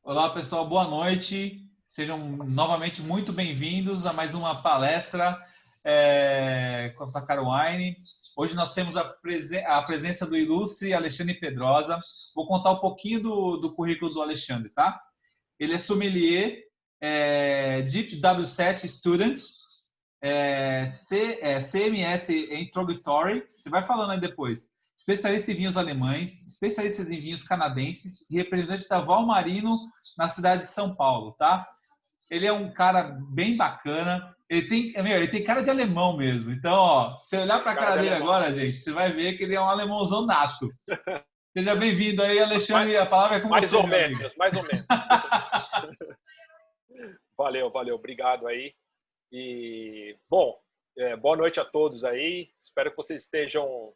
Olá, pessoal, boa noite. Sejam novamente muito bem-vindos a mais uma palestra com a Facaro Wine. Hoje nós temos a presença do ilustre Alexandre Pedrosa. Vou contar um pouquinho do currículo do Alexandre, tá? Ele é sommelier, Deep W7 Student, CMS Introductory. Você vai falando aí depois. Especialista em vinhos alemães, especialistas em vinhos canadenses e representante da Valmarino na cidade de São Paulo, tá? Ele é um cara bem bacana. Ele tem cara de alemão mesmo. Então, ó, se você olhar para a cara dele agora, gente, você vai ver que ele é um alemãozão nato. Seja bem-vindo aí, Alexandre. A palavra é com mais você, ou menos, mais ou menos. Valeu, obrigado aí. E, bom, boa noite a todos aí. Espero que vocês estejam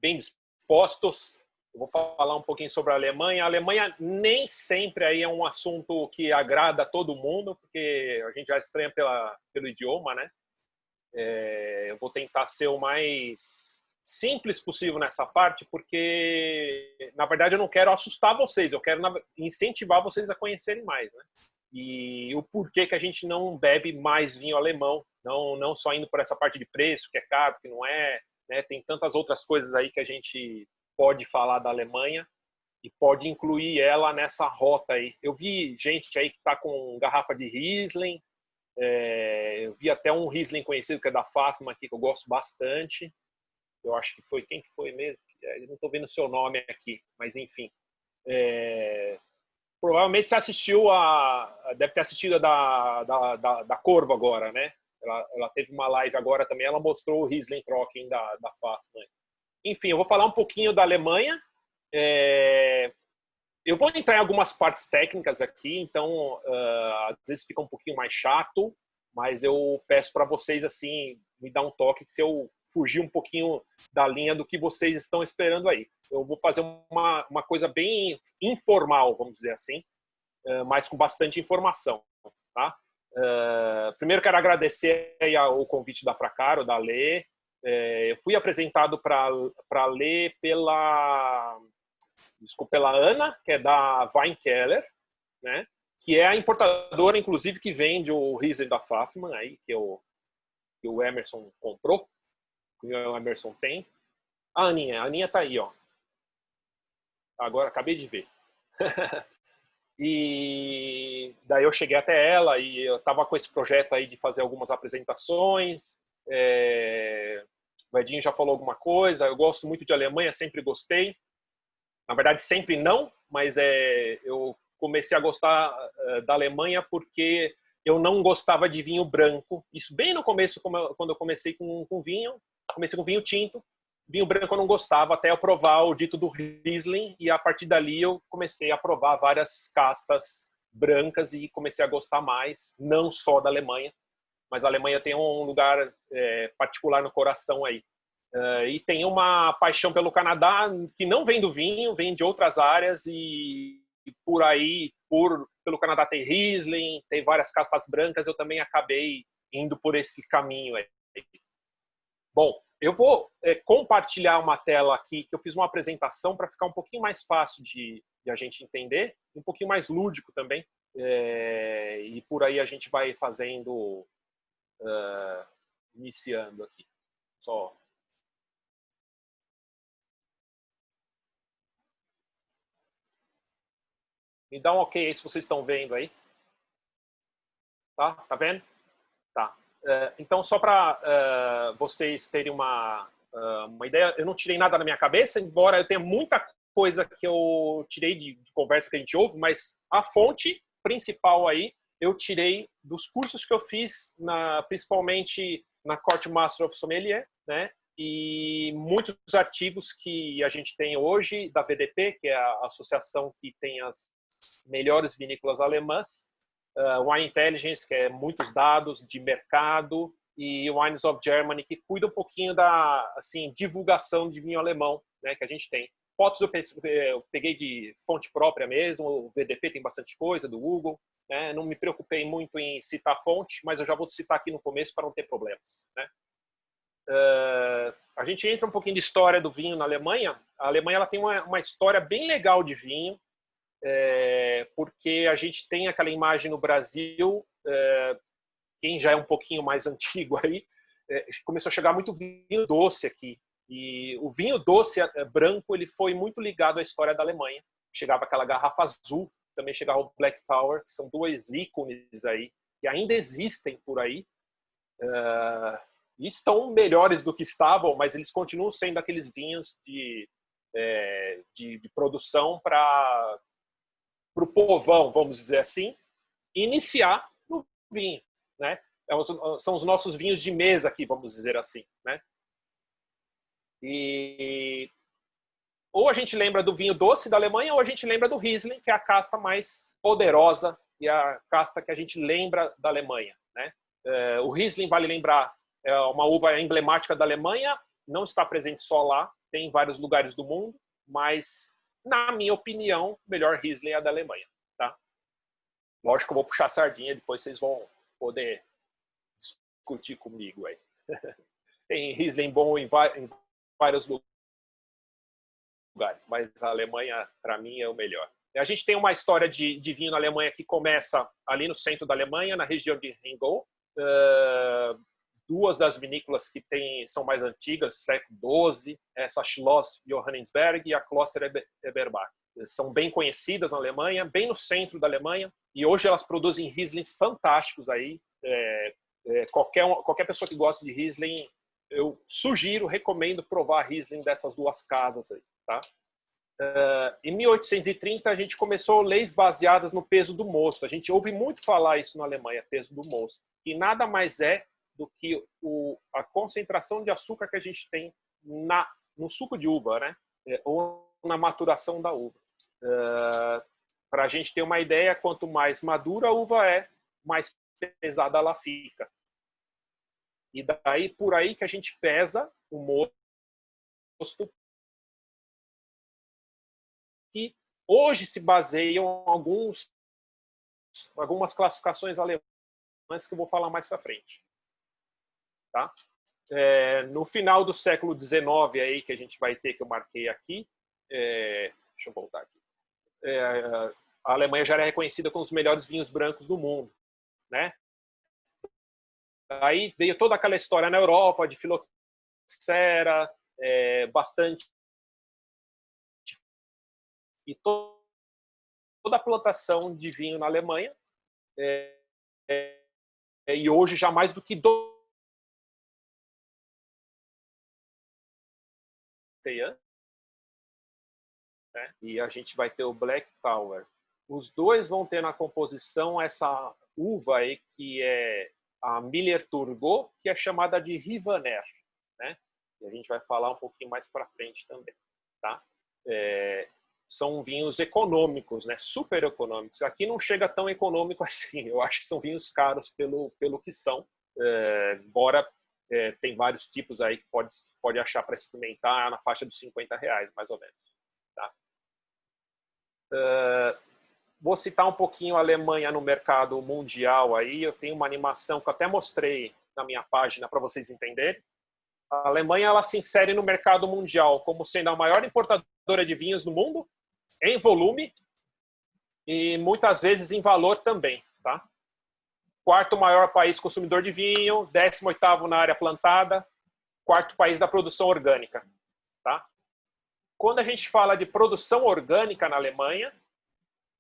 bem dispostos. Eu vou falar um pouquinho sobre a Alemanha. A Alemanha nem sempre aí é um assunto que agrada a todo mundo, porque a gente já estranha pelo idioma, né? Eu vou tentar ser o mais simples possível nessa parte, porque, na verdade, eu não quero assustar vocês, eu quero incentivar vocês a conhecerem mais, né? E o porquê que a gente não bebe mais vinho alemão, não só indo por essa parte de preço, que é caro, que não é, né? Tem tantas outras coisas aí que a gente pode falar da Alemanha e pode incluir ela nessa rota aí. Eu vi gente aí que está com garrafa de Riesling, eu vi até um Riesling conhecido que é da Fafma aqui, que eu gosto bastante. Eu acho que foi, quem que foi mesmo? Eu não estou vendo o seu nome aqui, mas enfim. Provavelmente você assistiu deve ter assistido da Corvo agora, né? Ela teve uma live agora também, ela mostrou o Riesling Trocken da Fafner. Enfim, eu vou falar um pouquinho da Alemanha. Eu vou entrar em algumas partes técnicas aqui, então às vezes fica um pouquinho mais chato, mas eu peço para vocês assim me dar um toque se eu fugir um pouquinho da linha do que vocês estão esperando aí. Eu vou fazer uma coisa bem informal, vamos dizer assim, mas com bastante informação, tá? Primeiro quero agradecer aí o convite da Fracaro, da Lê. Eu fui apresentado para a Lê pela Ana, que é da Weinkeller, né? Que é a importadora, inclusive, que vende o Riesling da Fafman, aí, que o Emerson comprou, que o Emerson tem. A Aninha tá aí, ó. Agora, acabei de ver. E daí eu cheguei até ela e eu estava com esse projeto aí de fazer algumas apresentações. O Edinho já falou alguma coisa. Eu gosto muito de Alemanha, sempre gostei. Na verdade, sempre não, mas eu comecei a gostar da Alemanha porque eu não gostava de vinho branco. Isso bem no começo, quando eu comecei com vinho. Comecei com vinho tinto. Vinho branco eu não gostava até eu provar o dito do Riesling, e a partir dali eu comecei a provar várias castas brancas e comecei a gostar mais, não só da Alemanha, mas a Alemanha tem um lugar particular no coração aí. E tem uma paixão pelo Canadá que não vem do vinho, vem de outras áreas, e por aí, pelo Canadá tem Riesling, tem várias castas brancas, eu também acabei indo por esse caminho aí. Bom, eu vou compartilhar uma tela aqui, que eu fiz uma apresentação para ficar um pouquinho mais fácil de a gente entender, um pouquinho mais lúdico também, e por aí a gente vai fazendo, iniciando aqui. Só. Me dá um ok aí se vocês estão vendo aí. Tá vendo? Tá. Então, só para vocês terem uma ideia, eu não tirei nada na minha cabeça, embora eu tenha muita coisa que eu tirei de conversa que a gente ouve, mas a fonte principal aí eu tirei dos cursos que eu fiz, principalmente na Court Master of Sommelier, né? E muitos artigos que a gente tem hoje da VDP, que é a associação que tem as melhores vinícolas alemãs, Wine Intelligence, que é muitos dados de mercado, e Wines of Germany, que cuida um pouquinho da divulgação de vinho alemão, né, que a gente tem. Fotos eu peguei de fonte própria mesmo, o VDP tem bastante coisa, do Google, né, não me preocupei muito em citar fonte, mas eu já vou citar aqui no começo para não ter problemas, né. A gente entra um pouquinho de história do vinho na Alemanha. A Alemanha ela tem uma história bem legal de vinho. porque a gente tem aquela imagem no Brasil, quem já é um pouquinho mais antigo aí, começou a chegar muito vinho doce aqui. E o vinho doce branco ele foi muito ligado à história da Alemanha. Chegava aquela garrafa azul, também chegava o Black Tower, que são dois ícones aí, que ainda existem por aí. E estão melhores do que estavam, mas eles continuam sendo aqueles vinhos de produção para o povão, vamos dizer assim, iniciar no vinho, né? São os nossos vinhos de mesa aqui, vamos dizer assim, né? E ou a gente lembra do vinho doce da Alemanha, ou a gente lembra do Riesling, que é a casta mais poderosa e a casta que a gente lembra da Alemanha, né? O Riesling, vale lembrar, é uma uva emblemática da Alemanha, não está presente só lá, tem em vários lugares do mundo, mas, na minha opinião, o melhor Riesling é a da Alemanha, tá? Lógico que eu vou puxar a sardinha, depois vocês vão poder discutir comigo aí. Tem Riesling bom em vários lugares, mas a Alemanha, para mim, é o melhor. A gente tem uma história de vinho na Alemanha que começa ali no centro da Alemanha, na região de Rheingau. Duas das vinícolas que são mais antigas, século XII, essa Schloss Johannisberg e a Kloster Eberbach. São bem conhecidas na Alemanha, bem no centro da Alemanha, e hoje elas produzem Rieslings fantásticos aí. Qualquer pessoa que gosta de Riesling, eu sugiro, recomendo provar Riesling dessas duas casas aí, tá? Em 1830 a gente começou leis baseadas no peso do mosto. A gente ouve muito falar isso na Alemanha, peso do mosto, que nada mais é do que a concentração de açúcar que a gente tem no suco de uva, né? Ou na maturação da uva. Para a gente ter uma ideia, quanto mais madura a uva é, mais pesada ela fica. E daí, por aí que a gente pesa o mosto, que hoje se baseiam algumas classificações alemãs que eu vou falar mais para frente. Tá? No final do século XIX, aí, que a gente vai ter, que eu marquei aqui, deixa eu voltar aqui, a Alemanha já era reconhecida como os melhores vinhos brancos do mundo, né? Aí veio toda aquela história na Europa de filoxera, bastante, e toda a plantação de vinho na Alemanha, e hoje já mais do que né? E a gente vai ter o Black Tower. Os dois vão ter na composição essa uva aí que é a Miller Turgot, que é chamada de Rivaner, né? E a gente vai falar um pouquinho mais para frente também, tá? São vinhos econômicos, né? Super econômicos. Aqui não chega tão econômico assim. Eu acho que são vinhos caros pelo que são. Embora tem vários tipos aí que pode achar para experimentar na faixa dos R$50, mais ou menos. Tá? Vou citar um pouquinho a Alemanha no mercado mundial aí. Eu tenho uma animação que eu até mostrei na minha página para vocês entenderem. A Alemanha ela se insere no mercado mundial como sendo a maior importadora de vinhos do mundo, em volume e muitas vezes em valor também. Tá? Quarto maior país consumidor de vinho, 18º na área plantada, quarto país da produção orgânica. Tá? Quando a gente fala de produção orgânica na Alemanha,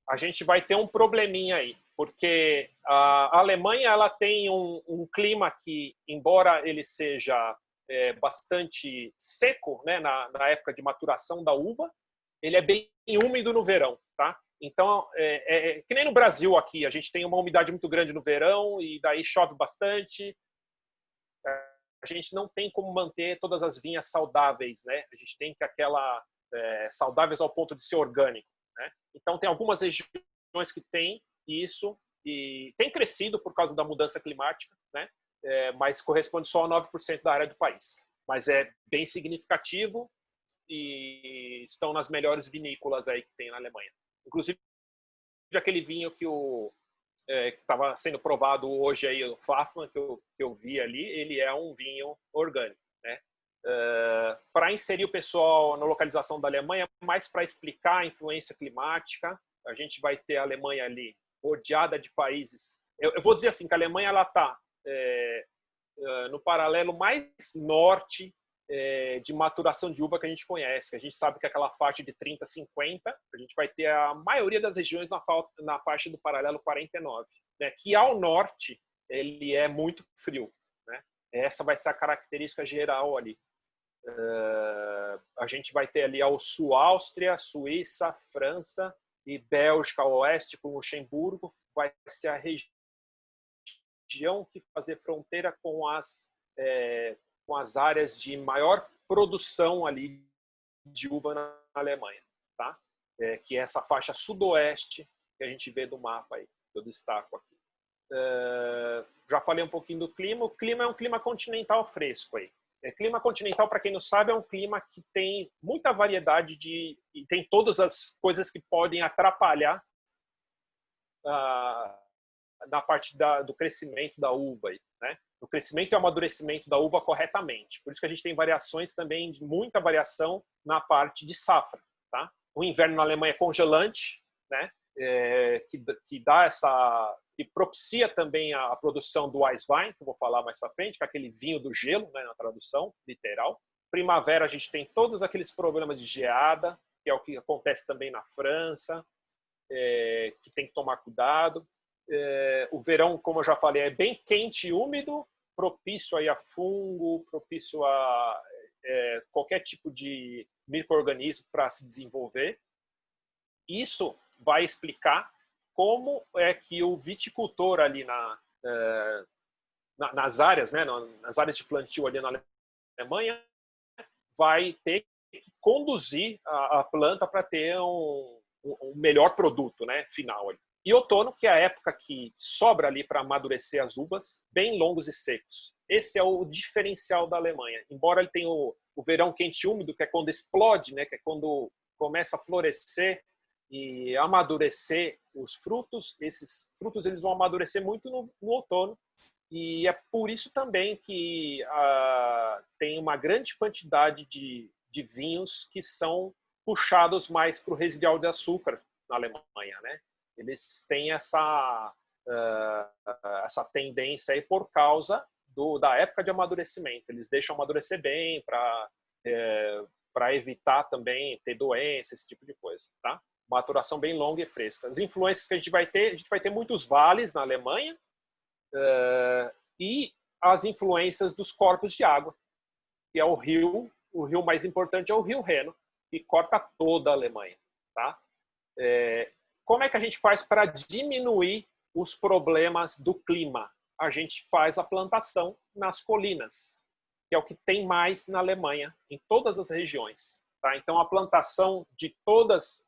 a gente vai ter um probleminha aí, porque a Alemanha ela tem um clima que, embora ele seja bastante seco, né, na época de maturação da uva, ele é bem úmido no verão, tá? Então, que nem no Brasil aqui, a gente tem uma umidade muito grande no verão e daí chove bastante. A gente não tem como manter todas as vinhas saudáveis, né? A gente tem que saudáveis ao ponto de ser orgânico, né? Então, tem algumas regiões que têm isso e tem crescido por causa da mudança climática, né? Mas corresponde só a 9% da área do país. Mas é bem significativo e estão nas melhores vinícolas aí que tem na Alemanha. Inclusive, aquele vinho que estava sendo provado hoje, aí, o Pfaffmann, que eu vi ali, ele é um vinho orgânico, né? Para inserir o pessoal na localização da Alemanha, mais para explicar a influência climática a gente vai ter a Alemanha ali rodeada de países. Eu vou dizer assim, que a Alemanha está no paralelo mais norte de maturação de uva que a gente conhece, que a gente sabe que é aquela faixa de 30 a 50, a gente vai ter a maioria das regiões na faixa do paralelo 49, né? Que ao norte ele é muito frio, né? Essa vai ser a característica geral ali. A gente vai ter ali ao sul Áustria, Suíça, França e Bélgica ao oeste com Luxemburgo, vai ser a região que fazer fronteira com as áreas de maior produção ali de uva na Alemanha, tá? Que é essa faixa sudoeste que a gente vê do mapa aí, que eu destaco aqui. Já falei um pouquinho do clima. O clima é um clima continental fresco aí. Clima continental, para quem não sabe, é um clima que tem muita variedade e tem todas as coisas que podem atrapalhar na parte do crescimento da uva aí, né? O crescimento e o amadurecimento da uva corretamente. Por isso que a gente tem variações também, de muita variação na parte de safra, tá? O inverno na Alemanha é congelante, né? Que dá que propicia também a produção do Weißwein, que eu vou falar mais para frente, que é aquele vinho do gelo, né, na tradução literal. Primavera a gente tem todos aqueles problemas de geada, que é o que acontece também na França, que tem que tomar cuidado. O verão, como eu já falei, é bem quente e úmido, propício aí a fungo, propício a qualquer tipo de micro-organismo para se desenvolver. Isso vai explicar como é que o viticultor ali nas áreas, né, nas áreas de plantio ali na Alemanha, vai ter que conduzir a planta para ter um melhor produto, né, final ali. E outono, que é a época que sobra ali para amadurecer as uvas, bem longos e secos. Esse é o diferencial da Alemanha. Embora ele tenha o verão quente e úmido, que é quando explode, né, que é quando começa a florescer e amadurecer os frutos, esses frutos eles vão amadurecer muito no outono. E é por isso também que tem uma grande quantidade de vinhos que são puxados mais para o residual de açúcar na Alemanha, né? Eles têm essa tendência aí por causa da época de amadurecimento. Eles deixam amadurecer bem para evitar também ter doença, esse tipo de coisa, tá? Maturação bem longa e fresca. As influências que a gente vai ter muitos vales na Alemanha e as influências dos corpos de água, que é o rio mais importante é o Rio Reno, que corta toda a Alemanha, tá? Como é que a gente faz para diminuir os problemas do clima? A gente faz a plantação nas colinas, que é o que tem mais na Alemanha, em todas as regiões. Tá? Então, a plantação de todas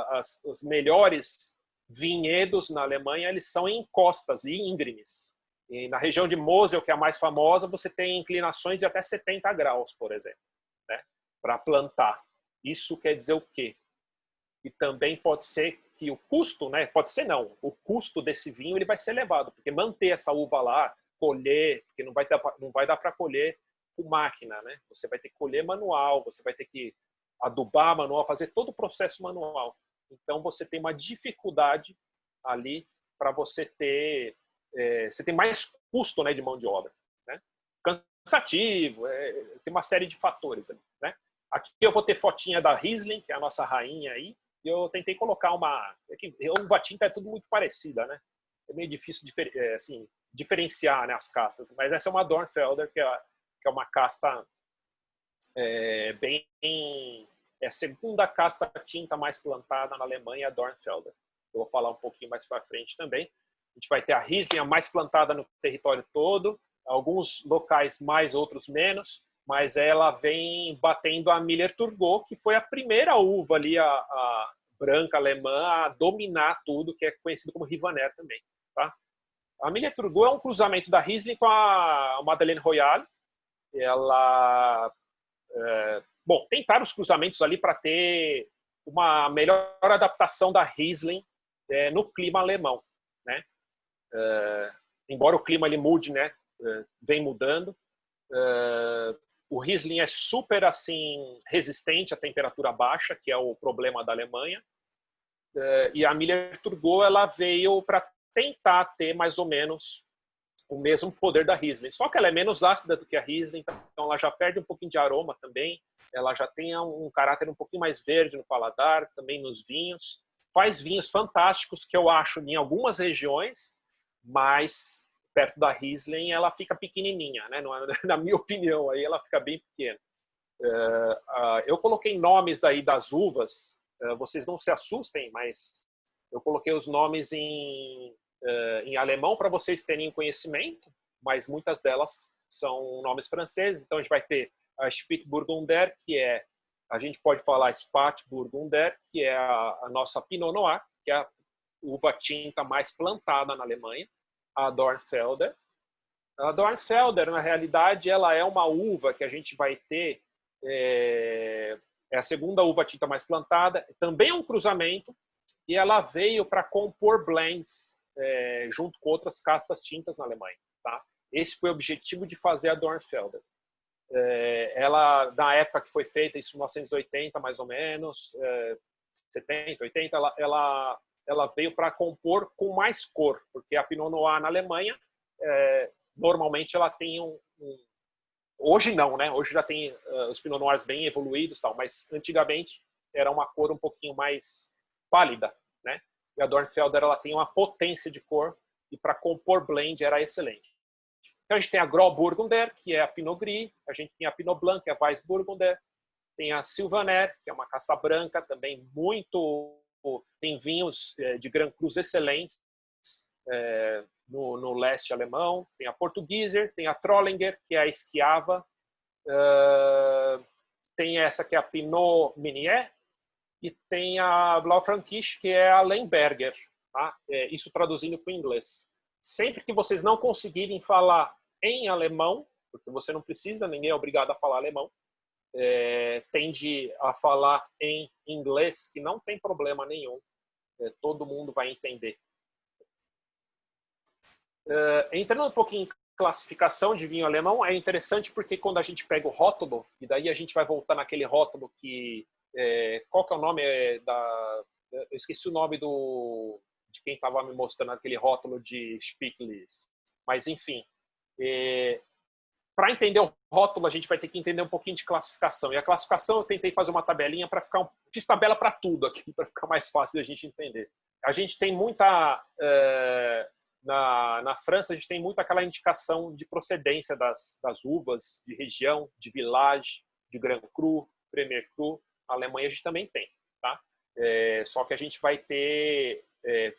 as melhores vinhedos na Alemanha, eles são em encostas e íngremes. E na região de Mosel, que é a mais famosa, você tem inclinações de até 70 graus, por exemplo, né? Para plantar. Isso quer dizer o quê? E também pode ser que o custo, né? Pode ser não, o custo desse vinho ele vai ser elevado, porque manter essa uva lá, colher, porque não vai dar para colher com máquina, né? Você vai ter que colher manual, você vai ter que adubar manual, fazer todo o processo manual. Então você tem uma dificuldade ali para você ter mais custo, né, de mão de obra, né? Cansativo, tem uma série de fatores ali, né? Aqui eu vou ter fotinha da Riesling, que é a nossa rainha aí, e eu tentei colocar uma... uva tinta é tudo muito parecida, né? É meio difícil diferenciar, né, as castas, mas essa é uma Dornfelder, que é uma casta é a segunda casta tinta mais plantada na Alemanha, a Dornfelder. Eu vou falar um pouquinho mais para frente também. A gente vai ter a Riesling, a mais plantada no território todo, alguns locais mais, outros menos, mas ela vem batendo a Müller-Thurgau, que foi a primeira uva ali, a branca alemã, a dominar tudo, que é conhecido como Rivaner também. Tá? A Müller-Thurgau é um cruzamento da Riesling com a Madeleine Royale. Ela... tentaram os cruzamentos ali para ter uma melhor adaptação da Riesling no clima alemão, né? Embora o clima ele mude, né? Vem mudando. O Riesling é super assim resistente à temperatura baixa, que é o problema da Alemanha. E a Miller-Turgau ela veio para tentar ter mais ou menos o mesmo poder da Riesling. Só que ela é menos ácida do que a Riesling, então ela já perde um pouquinho de aroma também. Ela já tem um caráter um pouquinho mais verde no paladar, também nos vinhos. Faz vinhos fantásticos que eu acho em algumas regiões, mas perto da Riesling ela fica pequenininha, né? Na minha opinião, aí ela fica bem pequena. Eu coloquei nomes daí das uvas, vocês não se assustem, mas eu coloquei os nomes em alemão para vocês terem conhecimento, mas muitas delas são nomes franceses. Então a gente vai ter a Spätburgunder, a gente pode falar Spätburgunder, que é a nossa Pinot Noir, que é a uva tinta mais plantada na Alemanha, a Dornfelder. A Dornfelder, na realidade, ela é uma uva que a gente vai ter, é a segunda uva tinta mais plantada, também é um cruzamento, e ela veio para compor blends junto com outras castas tintas na Alemanha. Tá? Esse foi o objetivo de fazer a Dornfelder. Ela, na época que foi feita, isso em 1980 mais ou menos, 70, 80, ela veio para compor com mais cor, porque a Pinot Noir na Alemanha, normalmente ela tem hoje não, né? Hoje já tem os Pinot Noirs bem evoluídos, tal, mas antigamente era uma cor um pouquinho mais pálida, né? E a Dornfelder ela tem uma potência de cor e para compor blend era excelente. Então a gente tem a Grauburgunder, que é a Pinot Gris, a gente tem a Pinot Blanc, que é a Weissburgunder, tem a Sylvaner, que é uma casta branca, também tem vinhos de Grand Cru excelentes no leste alemão, tem a Portugieser, tem a Trollinger, que é a Schiava, tem essa que é a Pinot Meunier, e tem a Blaufränkisch, que é a Lemberger. Tá? Isso traduzindo para o inglês. Sempre que vocês não conseguirem falar em alemão, porque você não precisa, ninguém é obrigado a falar alemão, tende a falar em inglês, que não tem problema nenhum, todo mundo vai entender. Entrando um pouquinho em classificação de vinho alemão, é interessante porque quando a gente pega o rótulo, e daí a gente vai voltar naquele rótulo que... qual que é o nome eu esqueci o nome de quem estava me mostrando aquele rótulo de Spieglis. Mas, enfim, para entender o rótulo, a gente vai ter que entender um pouquinho de classificação. E a classificação, eu tentei fazer uma tabelinha para ficar... Fiz tabela para tudo aqui, para ficar mais fácil da gente entender. A gente tem muita... Na França, a gente tem muito aquela indicação de procedência das uvas, de região, de village, de Grand Cru, Premier Cru. Na Alemanha a gente também tem. Tá? Só que a gente vai ter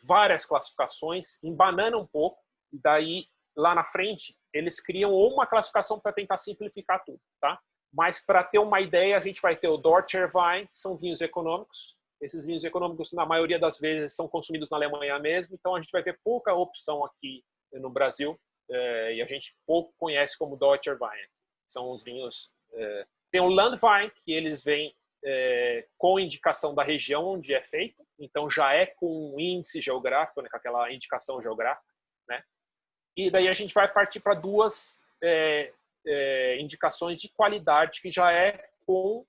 várias classificações, embanando um pouco, e daí, lá na frente, eles criam uma classificação para tentar simplificar tudo. Tá? Mas, para ter uma ideia, a gente vai ter o Deutscher Wein, que são vinhos econômicos. Esses vinhos econômicos, na maioria das vezes, são consumidos na Alemanha mesmo, então a gente vai ver pouca opção aqui no Brasil, e a gente pouco conhece como Deutscher Wein. São os vinhos... Tem o Landwein, que eles vêm com indicação da região onde é feito, então já é com um índice geográfico, né, com aquela indicação geográfica. Né? E daí a gente vai partir para duas indicações de qualidade, que já é com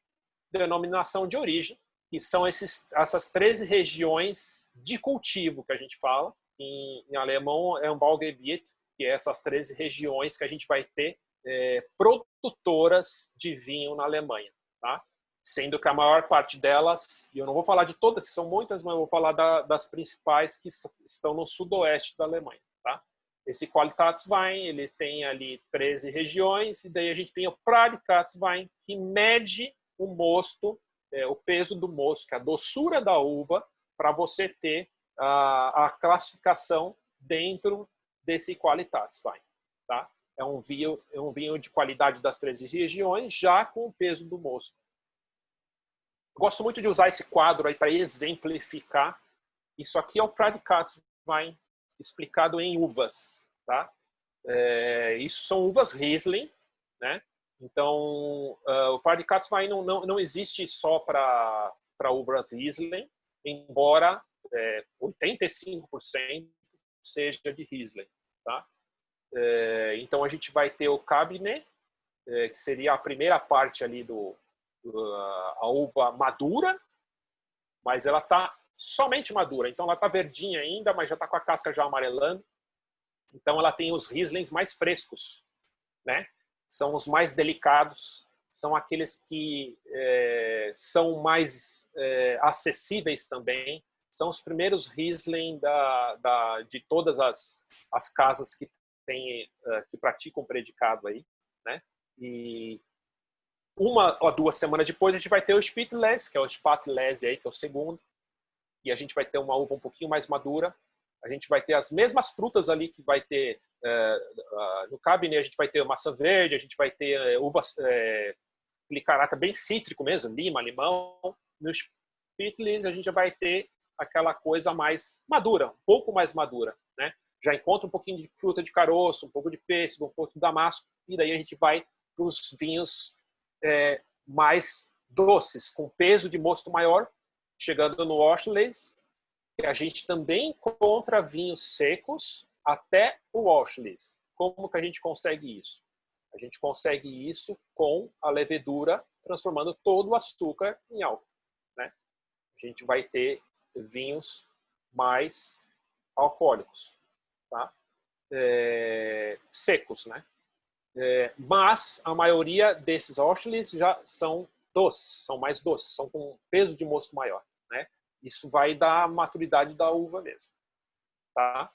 denominação de origem, que são essas 13 regiões de cultivo que a gente fala. Em alemão é um Baugebiet, que é essas 13 regiões que a gente vai ter produtoras de vinho na Alemanha. Tá? Sendo que a maior parte delas, e eu não vou falar de todas, que são muitas, mas eu vou falar das principais que estão no sudoeste da Alemanha. Tá? Esse Qualitätswein, ele tem ali 13 regiões, e daí a gente tem o Pralicats-Wein, que mede o mosto, o peso do mosto, que é a doçura da uva, para você ter a classificação dentro desse Qualitätswein. Tá? É um vinho de qualidade das 13 regiões, já com o peso do mosto. Eu gosto muito de usar esse quadro aí para exemplificar. Isso aqui é o Pralicats-Wein explicado em uvas. Tá? Isso são uvas Riesling, né? Então, o Pralicats-Wein não existe só para uvas Riesling, embora 85% seja de Riesling. Tá? Então, a gente vai ter o Cabernet, que seria a primeira parte ali a uva madura, mas ela está somente madura. Então ela está verdinha ainda, mas já está com a casca já amarelando. Então ela tem os Rieslings mais frescos, né? São os mais delicados, são aqueles que são mais acessíveis também. São os primeiros Riesling de todas as casas que praticam predicado aí, né? E 1 ou 2 semanas depois a gente vai ter o Spätlese, que é o Spatlese aí, que é o segundo, e a gente vai ter uma uva um pouquinho mais madura. A gente vai ter as mesmas frutas ali que vai ter no Cabernet. A gente vai ter maçã verde, a gente vai ter uvas, aquele caráter bem cítrico mesmo, lima, limão. No Spätlese a gente já vai ter aquela coisa mais madura, um pouco mais madura, né? Já encontra um pouquinho de fruta de caroço, um pouco de pêssego, um pouco de damasco, e daí a gente vai para os vinhos mais doces, com peso de mosto maior, chegando no Auchlese, que a gente também encontra vinhos secos até o Auchlese. Como que a gente consegue isso? A gente consegue isso com a levedura transformando todo o açúcar em álcool, né? A gente vai ter vinhos mais alcoólicos, tá? Secos, né? Mas a maioria desses Auchlese já são doces, são mais doces, são com peso de mosto maior, né? Isso vai dar maturidade da uva mesmo, tá?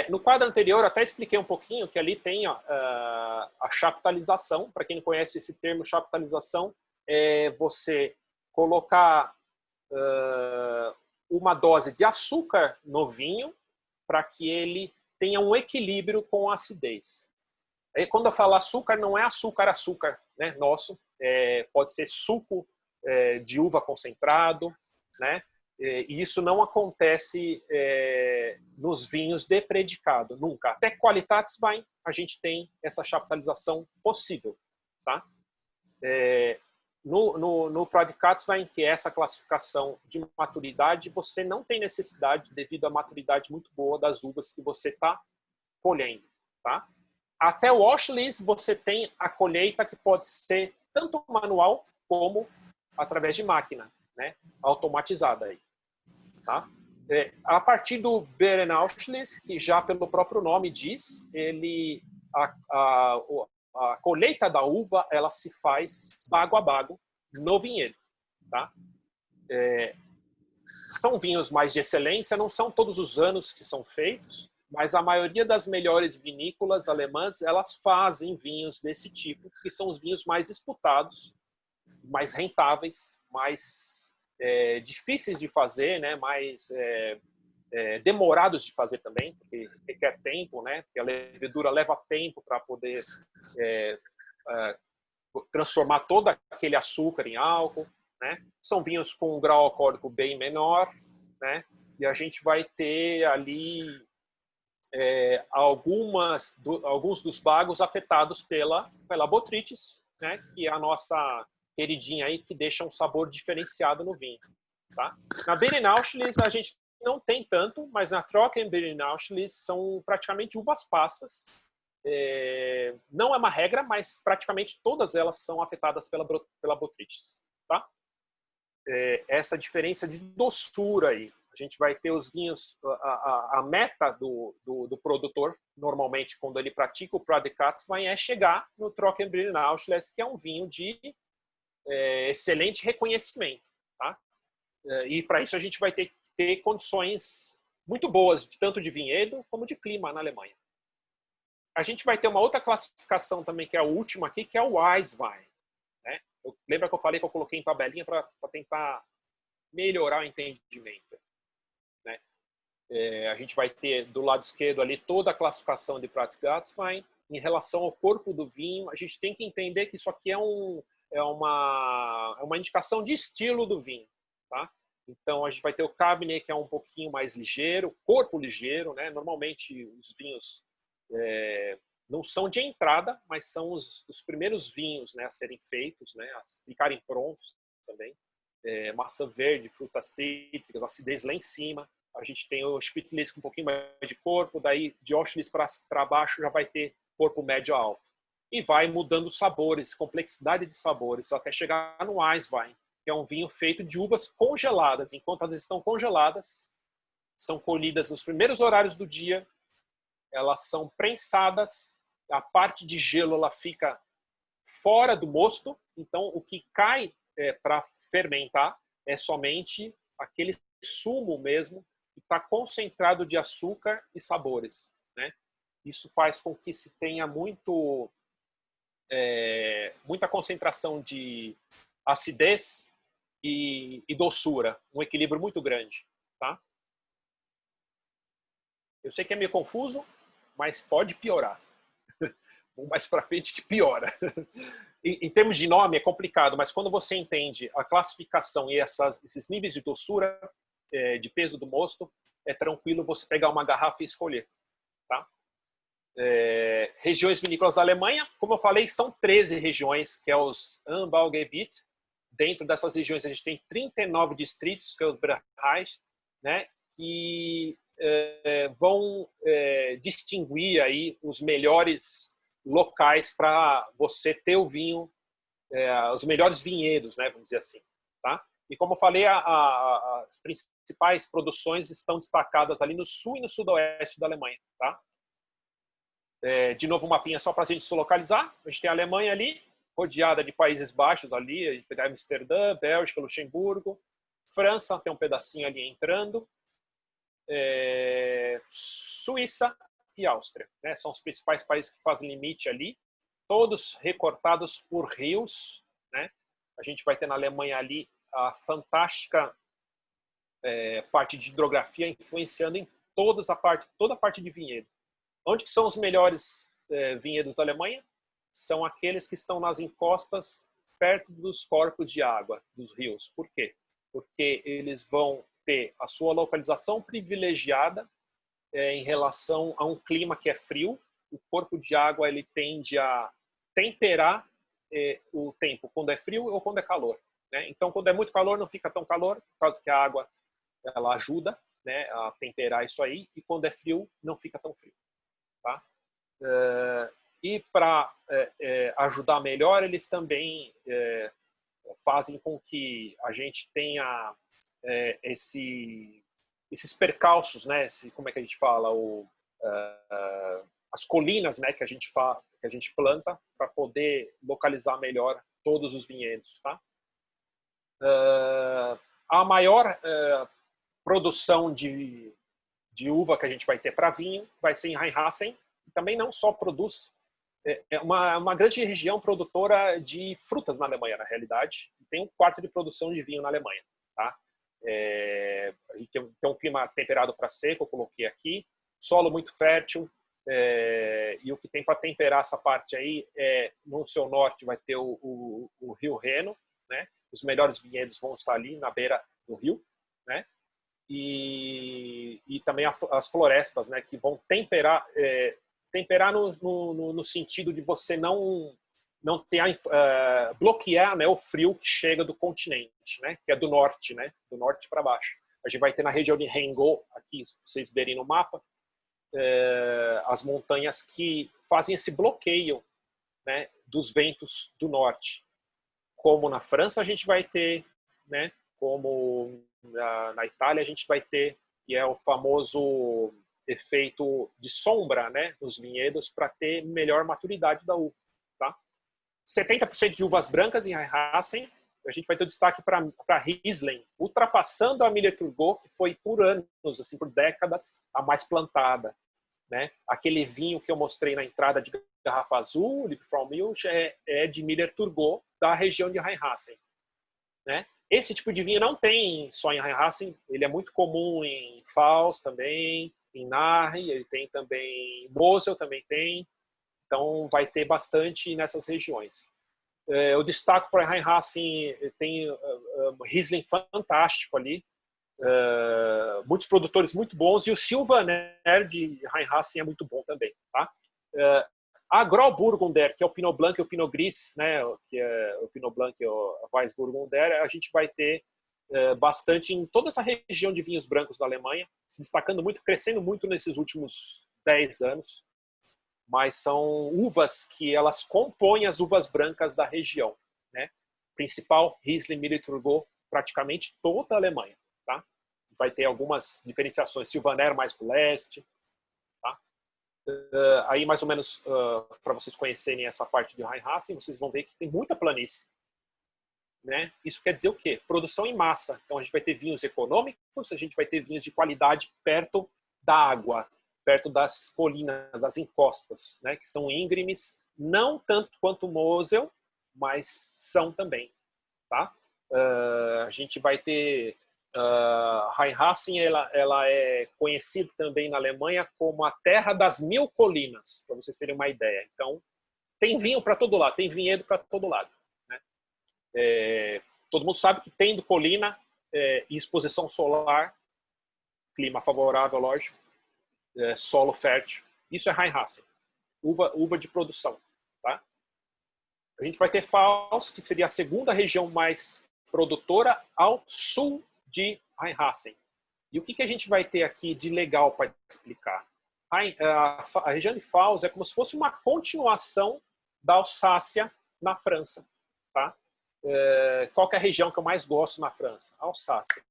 No quadro anterior, até expliquei um pouquinho que ali tem a chaptalização. Para quem não conhece esse termo, chaptalização é você colocar uma dose de açúcar no vinho para que ele tenha um equilíbrio com a acidez. Quando eu falo açúcar, não é açúcar, né, nosso. Pode ser suco de uva concentrado, né? E isso não acontece nos vinhos de predicado, nunca. Até Qualitätswein a gente tem essa chaptalização possível, tá? No Prädikatswein, que é essa classificação de maturidade, você não tem necessidade devido à maturidade muito boa das uvas que você está colhendo, tá? Até o Auchlese você tem a colheita que pode ser tanto manual como através de máquina, né, automatizada aí, tá? A partir do Beerenauchlese, que já pelo próprio nome diz, a colheita da uva ela se faz bago a bago no vinhedo, tá? São vinhos mais de excelência, não são todos os anos que são feitos, mas a maioria das melhores vinícolas alemãs, elas fazem vinhos desse tipo, que são os vinhos mais disputados, mais rentáveis, mais difíceis de fazer, né? Mais demorados de fazer também, porque requer tempo, né? Porque a levedura leva tempo para poder transformar todo aquele açúcar em álcool, né? São vinhos com um grau alcoólico bem menor, né? E a gente vai ter ali alguns dos bagos afetados pela botrytis, né? Que é a nossa queridinha aí, que deixa um sabor diferenciado no vinho, tá? Na Beerenauchlese a gente não tem tanto, mas na Trockenbeerenauchlese são praticamente uvas passas. Não é uma regra, mas praticamente todas elas são afetadas pela botrytis, tá? Essa diferença de doçura aí. A gente vai ter os vinhos, a meta do produtor, normalmente, quando ele pratica o Prädikatswein, é chegar no Trockenbeerenauchlese, que é um vinho de excelente reconhecimento, tá? E para isso a gente vai ter que ter condições muito boas, tanto de vinhedo como de clima na Alemanha. A gente vai ter uma outra classificação também, que é a última aqui, que é o Weißwein, né? Lembra que eu falei que eu coloquei em tabelinha para tentar melhorar o entendimento, né? A gente vai ter do lado esquerdo ali toda a classificação de Prädikatswein. Em relação ao corpo do vinho, a gente tem que entender que isso aqui é uma indicação de estilo do vinho, tá? Então a gente vai ter o Cabernet, que é um pouquinho mais ligeiro, corpo ligeiro, né? Normalmente os vinhos não são de entrada, mas são os primeiros vinhos, né, a serem feitos, né, a ficarem prontos também. Maçã verde, frutas cítricas, acidez lá em cima. A gente tem o Spätlese com um pouquinho mais de corpo, daí de Auchlese para baixo já vai ter corpo médio alto. E vai mudando sabores, complexidade de sabores, até chegar no Weißwein, que é um vinho feito de uvas congeladas. Enquanto elas estão congeladas, são colhidas nos primeiros horários do dia, elas são prensadas, a parte de gelo ela fica fora do mosto, então o que cai para fermentar é somente aquele sumo mesmo que está concentrado de açúcar e sabores, né? Isso faz com que se tenha muita concentração de acidez e doçura, um equilíbrio muito grande, tá? Eu sei que é meio confuso, mas pode piorar. Vamos mais para frente que piora. Em termos de nome é complicado, mas quando você entende a classificação e esses níveis de doçura, de peso do mosto, é tranquilo você pegar uma garrafa e escolher, tá? Regiões vinícolas da Alemanha, como eu falei, são 13 regiões, que é os Anbaugebiet. Dentro dessas regiões a gente tem 39 distritos, que é os Bereiche, né, que vão distinguir aí os melhores locais para você ter o vinho, os melhores vinhedos, né, vamos dizer assim, tá? E como eu falei, as principais produções estão destacadas ali no sul e no sudoeste da Alemanha, tá? De novo, um mapinha só para a gente se localizar. A gente tem a Alemanha ali, rodeada de Países Baixos ali, a gente tem Amsterdã, Bélgica, Luxemburgo, França tem um pedacinho ali entrando, Suíça e Áustria, né? São os principais países que fazem limite ali, todos recortados por rios, né? A gente vai ter na Alemanha ali a fantástica parte de hidrografia influenciando em toda a parte de vinhedo. Onde que são os melhores vinhedos da Alemanha? São aqueles que estão nas encostas, perto dos corpos de água, dos rios. Por quê? Porque eles vão ter a sua localização privilegiada em relação a um clima que é frio. O corpo de água ele tende a temperar o tempo, quando é frio ou quando é calor, né? Então, quando é muito calor, não fica tão calor, por causa que a água ela ajuda, né, a temperar isso aí, e quando é frio, não fica tão frio, tá? E para ajudar melhor, eles também fazem com que a gente tenha esses percalços, né? Como é que a gente fala? As colinas, né, que a gente planta para poder localizar melhor todos os vinhedos, tá? A maior produção de uva que a gente vai ter para vinho vai ser em Rheinhessen. Também não só produz, é uma grande região produtora de frutas na Alemanha, na realidade. Tem um quarto de produção de vinho na Alemanha, tá? A gente tem um clima temperado para seco, eu coloquei aqui, solo muito fértil, e o que tem para temperar essa parte aí no seu norte vai ter o Rio Reno, né? Os melhores vinhedos vão estar ali na beira do rio, né? E também as florestas, né, que vão temperar no sentido de você não bloquear, né, o frio que chega do continente, né, que é do norte, né, do norte para baixo. A gente vai ter na região de Rheingau, aqui, se vocês verem no mapa, as montanhas que fazem esse bloqueio, né, dos ventos do norte. Como na França a gente vai ter, né, como na Itália a gente vai ter, que é o famoso efeito de sombra, né, nos vinhedos para ter melhor maturidade da uva, tá? 70% de uvas brancas em Rheinhessen. A gente vai ter destaque para Riesling, ultrapassando a Miller Turgot, que foi por anos, assim, por décadas, a mais plantada, né? Aquele vinho que eu mostrei na entrada de garrafa azul, Liebfraumilch, é de Miller Turgot, da região de Rheinhessen, né? Esse tipo de vinho não tem só em Rheinhessen, ele é muito comum em Pfalz também, em Narre, ele tem também em Mosel, também tem, então vai ter bastante nessas regiões. Eu destaco para Rheinhessen, tem Riesling fantástico ali, muitos produtores muito bons, e o Sylvaner de Rheinhessen é muito bom também, tá? A Grauburgunder, que é o Pinot Blanc e o Pinot Gris, né, que é o Pinot Blanc e o Weißburgunder, a gente vai ter bastante em toda essa região de vinhos brancos da Alemanha, se destacando muito, crescendo muito nesses últimos 10 anos, mas são uvas que elas compõem as uvas brancas da região, né? principal, Riesling, Müller, Turgot, praticamente toda a Alemanha. Tá? Vai ter algumas diferenciações, Sylvaner mais para o leste. Tá? Aí, mais ou menos, para vocês conhecerem essa parte de Rheinhessen, vocês vão ver que tem muita planície. Né? Isso quer dizer o quê? Produção em massa. Então, a gente vai ter vinhos econômicos, a gente vai ter vinhos de qualidade perto da água, perto das colinas, das encostas, né? Que são íngremes, não tanto quanto o Mosel, mas são também. Tá? A gente vai ter... Rheinhessen, ela é conhecida também na Alemanha como a terra das 1000 colinas, para vocês terem uma ideia. Então, tem vinho para todo lado, tem vinhedo para todo lado. Todo mundo sabe que tendo colina e exposição solar, clima favorável, lógico, solo fértil, isso é Rheinhessen, uva de produção. Tá? A gente vai ter Pfalz, que seria a segunda região mais produtora ao sul de Rheinhessen. E o que a gente vai ter aqui de legal para explicar? A região de Pfalz é como se fosse uma continuação da Alsácia na França. Tá? Qual que é a região que eu mais gosto na França? A Alsácia.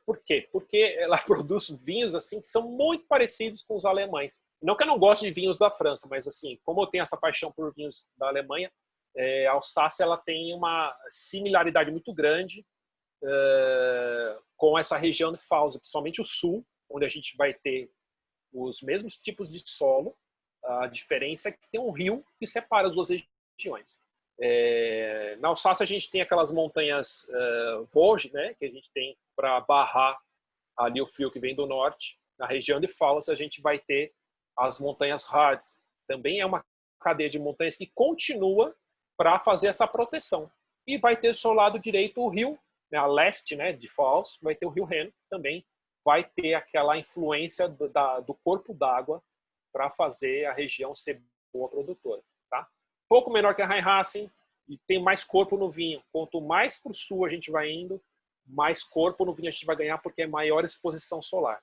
Por quê? Porque ela produz vinhos assim que são muito parecidos com os alemães. Não que eu não goste de vinhos da França, mas assim, como eu tenho essa paixão por vinhos da Alemanha, a Alsácia ela tem uma similaridade muito grande com essa região de Pfalz, principalmente o sul, onde a gente vai ter os mesmos tipos de solo. A diferença é que tem um rio que separa as duas regiões. Na Alsácia a gente tem aquelas montanhas Vosges, né, que a gente tem para barrar ali o frio que vem do norte. Na região de Pfalz a gente vai ter as montanhas Harz. Também é uma cadeia de montanhas que continua para fazer essa proteção. E vai ter do seu lado direito o rio, né, a leste, né, de Pfalz, vai ter o rio Reno, também vai ter aquela influência do corpo d'água para fazer a região ser boa produtora. Tá? Pouco menor que a Rheinhessen e tem mais corpo no vinho. Quanto mais para o sul a gente vai indo, mais corpo no vinho a gente vai ganhar porque é maior exposição solar.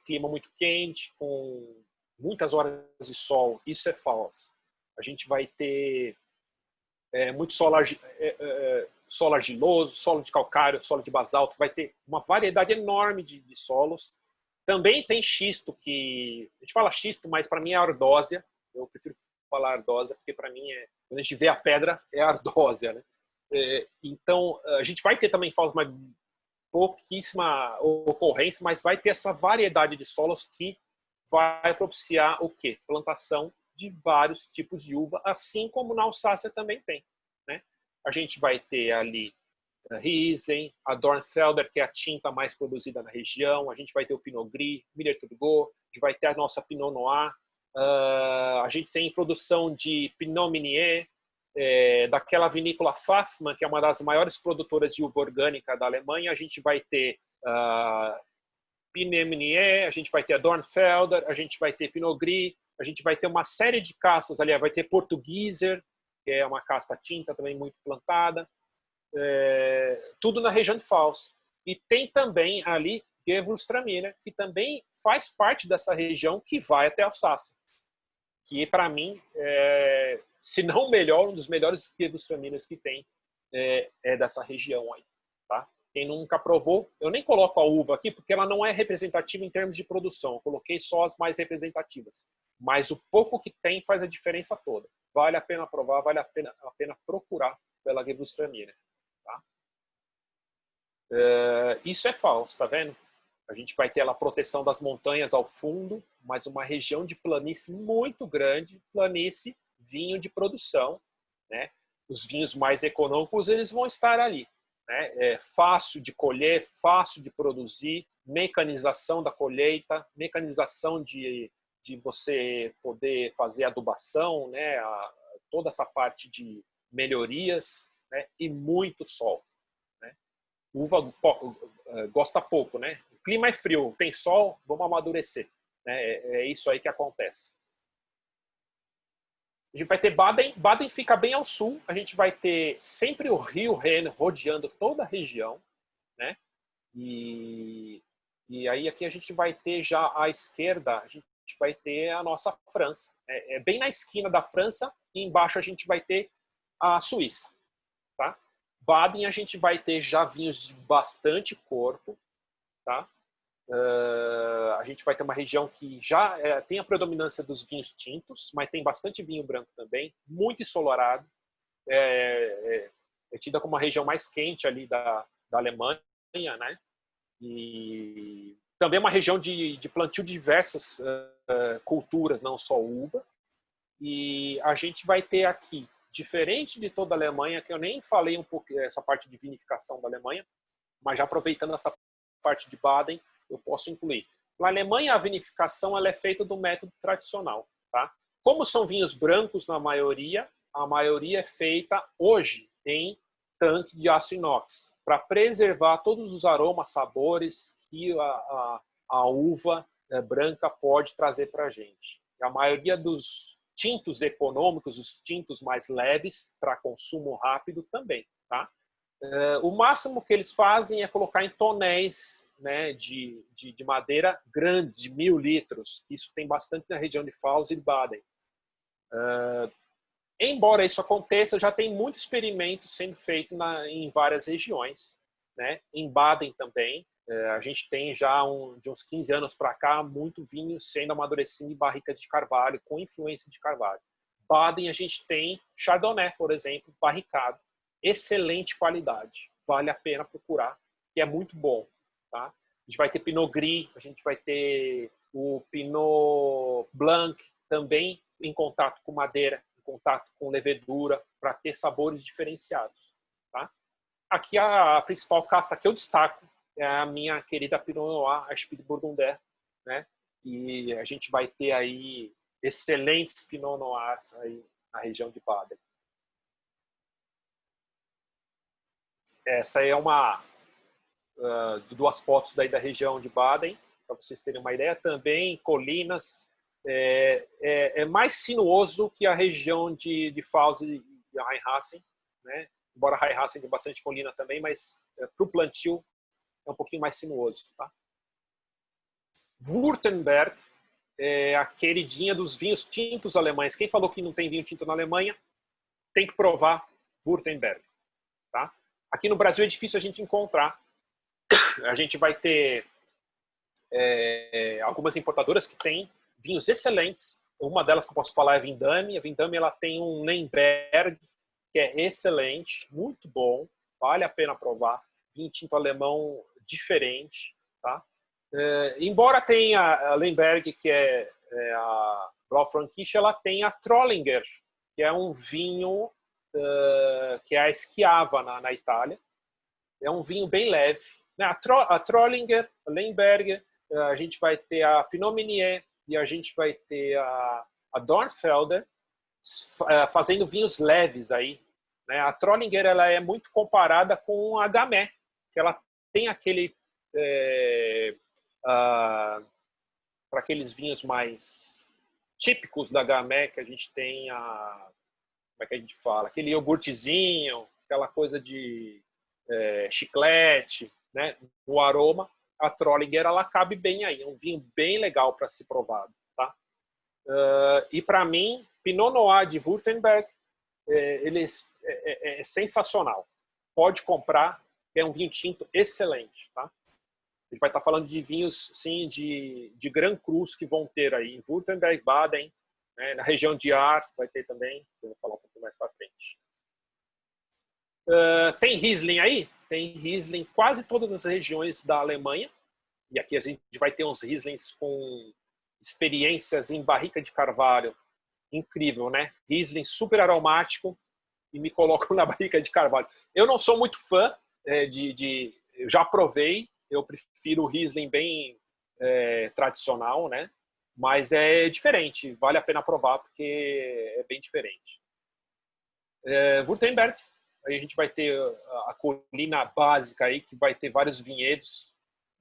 Clima muito quente, com muitas horas de sol, isso é Pfalz. A gente vai ter muito solo argiloso, solo de calcário, solo de basalto, vai ter uma variedade enorme de solos. Também tem xisto, que a gente fala xisto, mas para mim é ardósia. Eu prefiro falar ardósia, porque para mim quando a gente vê a pedra, é ardósia. Né? Então, a gente vai ter também Pfalz, mas pouquíssima ocorrência, mas vai ter essa variedade de solos que vai propiciar o quê? Plantação de vários tipos de uva, assim como na Alsácia também tem. Né? A gente vai ter ali Riesling, a Dornfelder, que é a tinta mais produzida na região, a gente vai ter o Pinot Gris, Müller Turgot, a gente vai ter a nossa Pinot Noir, a gente tem produção de Pinot Meunier, daquela vinícola Pfaffmann, que é uma das maiores produtoras de uva orgânica da Alemanha. A gente vai ter Pinot Meunier, a gente vai ter a Dornfelder, a gente vai ter Pinot Gris, a gente vai ter uma série de castas ali, vai ter Portugieser, que é uma casta tinta também muito plantada, tudo na região de Pfalz. E tem também ali Gewürztraminer, que também faz parte dessa região que vai até Alsácia, que para mim se não o melhor, um dos melhores Gewürztraminers que tem dessa região aí, tá? Quem nunca provou, eu nem coloco a uva aqui porque ela não é representativa em termos de produção, eu coloquei só as mais representativas, mas o pouco que tem faz a diferença toda. Vale a pena provar, vale a pena procurar pela Gewürztraminer, tá? Isso é Pfalz, tá vendo? A gente vai ter a proteção das montanhas ao fundo, mas uma região de planície muito grande, planície, vinho de produção, né? Os vinhos mais econômicos eles vão estar ali, né? Fácil de colher, fácil de produzir, mecanização da colheita, mecanização de você poder fazer adubação, né? Toda essa parte de melhorias, né? E muito sol. Né? Uva gosta pouco, né? O clima é frio, tem sol, vamos amadurecer. Né? É isso aí que acontece. A gente vai ter Baden. Baden fica bem ao sul. A gente vai ter sempre o rio Reno rodeando toda a região. Né? E aí aqui a gente vai ter já à esquerda, a gente vai ter a nossa França. Bem na esquina da França e embaixo a gente vai ter a Suíça. tá? Baden a gente vai ter já vinhos de bastante corpo, tá? A gente vai ter uma região que já tem a predominância dos vinhos tintos, mas tem bastante vinho branco também, muito ensolarado. É tida como uma região mais quente ali da Alemanha, né? E também é uma região de plantio de diversas culturas, não só uva. E a gente vai ter aqui, diferente de toda a Alemanha, que eu nem falei um pouco essa parte de vinificação da Alemanha, mas já aproveitando essa parte de Baden, eu posso incluir. Na Alemanha, a vinificação ela é feita do método tradicional. Tá? Como são vinhos brancos na maioria, a maioria é feita hoje em tanque de aço inox, para preservar todos os aromas, sabores que a uva branca pode trazer para a gente. A maioria dos tintos econômicos, os tintos mais leves para consumo rápido também. Tá? O máximo que eles fazem é colocar em tonéis, né, de madeira grandes, de 1000 litros. Isso tem bastante na região de Pfalz e de Baden. Embora isso aconteça, já tem muito experimento sendo feito em várias regiões. Né? Em Baden também, a gente tem já de uns 15 anos para cá, muito vinho sendo amadurecido em barricas de carvalho, com influência de carvalho. Baden a gente tem Chardonnay, por exemplo, barricado. Excelente qualidade, vale a pena procurar, que é muito bom. Tá? A gente vai ter Pinot Gris, a gente vai ter o Pinot Blanc, também em contato com madeira, em contato com levedura, para ter sabores diferenciados. Tá? Aqui a principal casta que eu destaco é a minha querida Pinot Noir, a Spitzburgunder, né? E a gente vai ter aí excelentes Pinot Noirs aí na região de Baden. Essa é uma duas fotos daí da região de Baden, para vocês terem uma ideia. Também colinas, é mais sinuoso que a região de Pfalz e Rheinhessen, né? Embora Rheinhessen tenha bastante colina também, mas para o plantio é um pouquinho mais sinuoso. Tá? Württemberg é a queridinha dos vinhos tintos alemães. Quem falou que não tem vinho tinto na Alemanha, tem que provar Württemberg. Tá? Aqui no Brasil é difícil a gente encontrar. A gente vai ter algumas importadoras que têm vinhos excelentes. Uma delas que eu posso falar é a Vindame. A Vindame ela tem um Lemberg que é excelente, muito bom, vale a pena provar. Vinho tinto alemão diferente. Tá? Embora tenha a Lemberg, que é a Blaufränkisch, ela tem a Trollinger, que é um vinho que é a Schiava na Itália. É um vinho bem leve. A Trollinger, a Lemberg, a gente vai ter a Pinot Meunier e a gente vai ter a Dornfelder fazendo vinhos leves aí. Né? A Trollinger ela é muito comparada com a Gamay, que ela tem aquele para aqueles vinhos mais típicos da Gamay, que a gente tem como é que a gente fala? Aquele iogurtezinho, aquela coisa de chiclete, né? O aroma. A Trollinger ela cabe bem aí, é um vinho bem legal para ser provado. Tá? E para mim, Pinot Noir de Württemberg ele é sensacional. Pode comprar, é um vinho tinto excelente. Tá? A gente vai estar falando de vinhos sim, de Grand Crus que vão ter aí em Württemberg, Baden, né? Na região de Aar vai ter também, eu vou falar um pouco mais para frente. Tem Riesling aí? Tem Riesling em quase todas as regiões da Alemanha. E aqui a gente vai ter uns Rieslings com experiências em barrica de carvalho. Incrível, né? Riesling super aromático e me colocam na barrica de carvalho. Eu não sou muito fã eu já provei, eu prefiro o Riesling bem tradicional, né? Mas é diferente, vale a pena provar porque é bem diferente. Württemberg, aí a gente vai ter a colina básica aí, que vai ter vários vinhedos,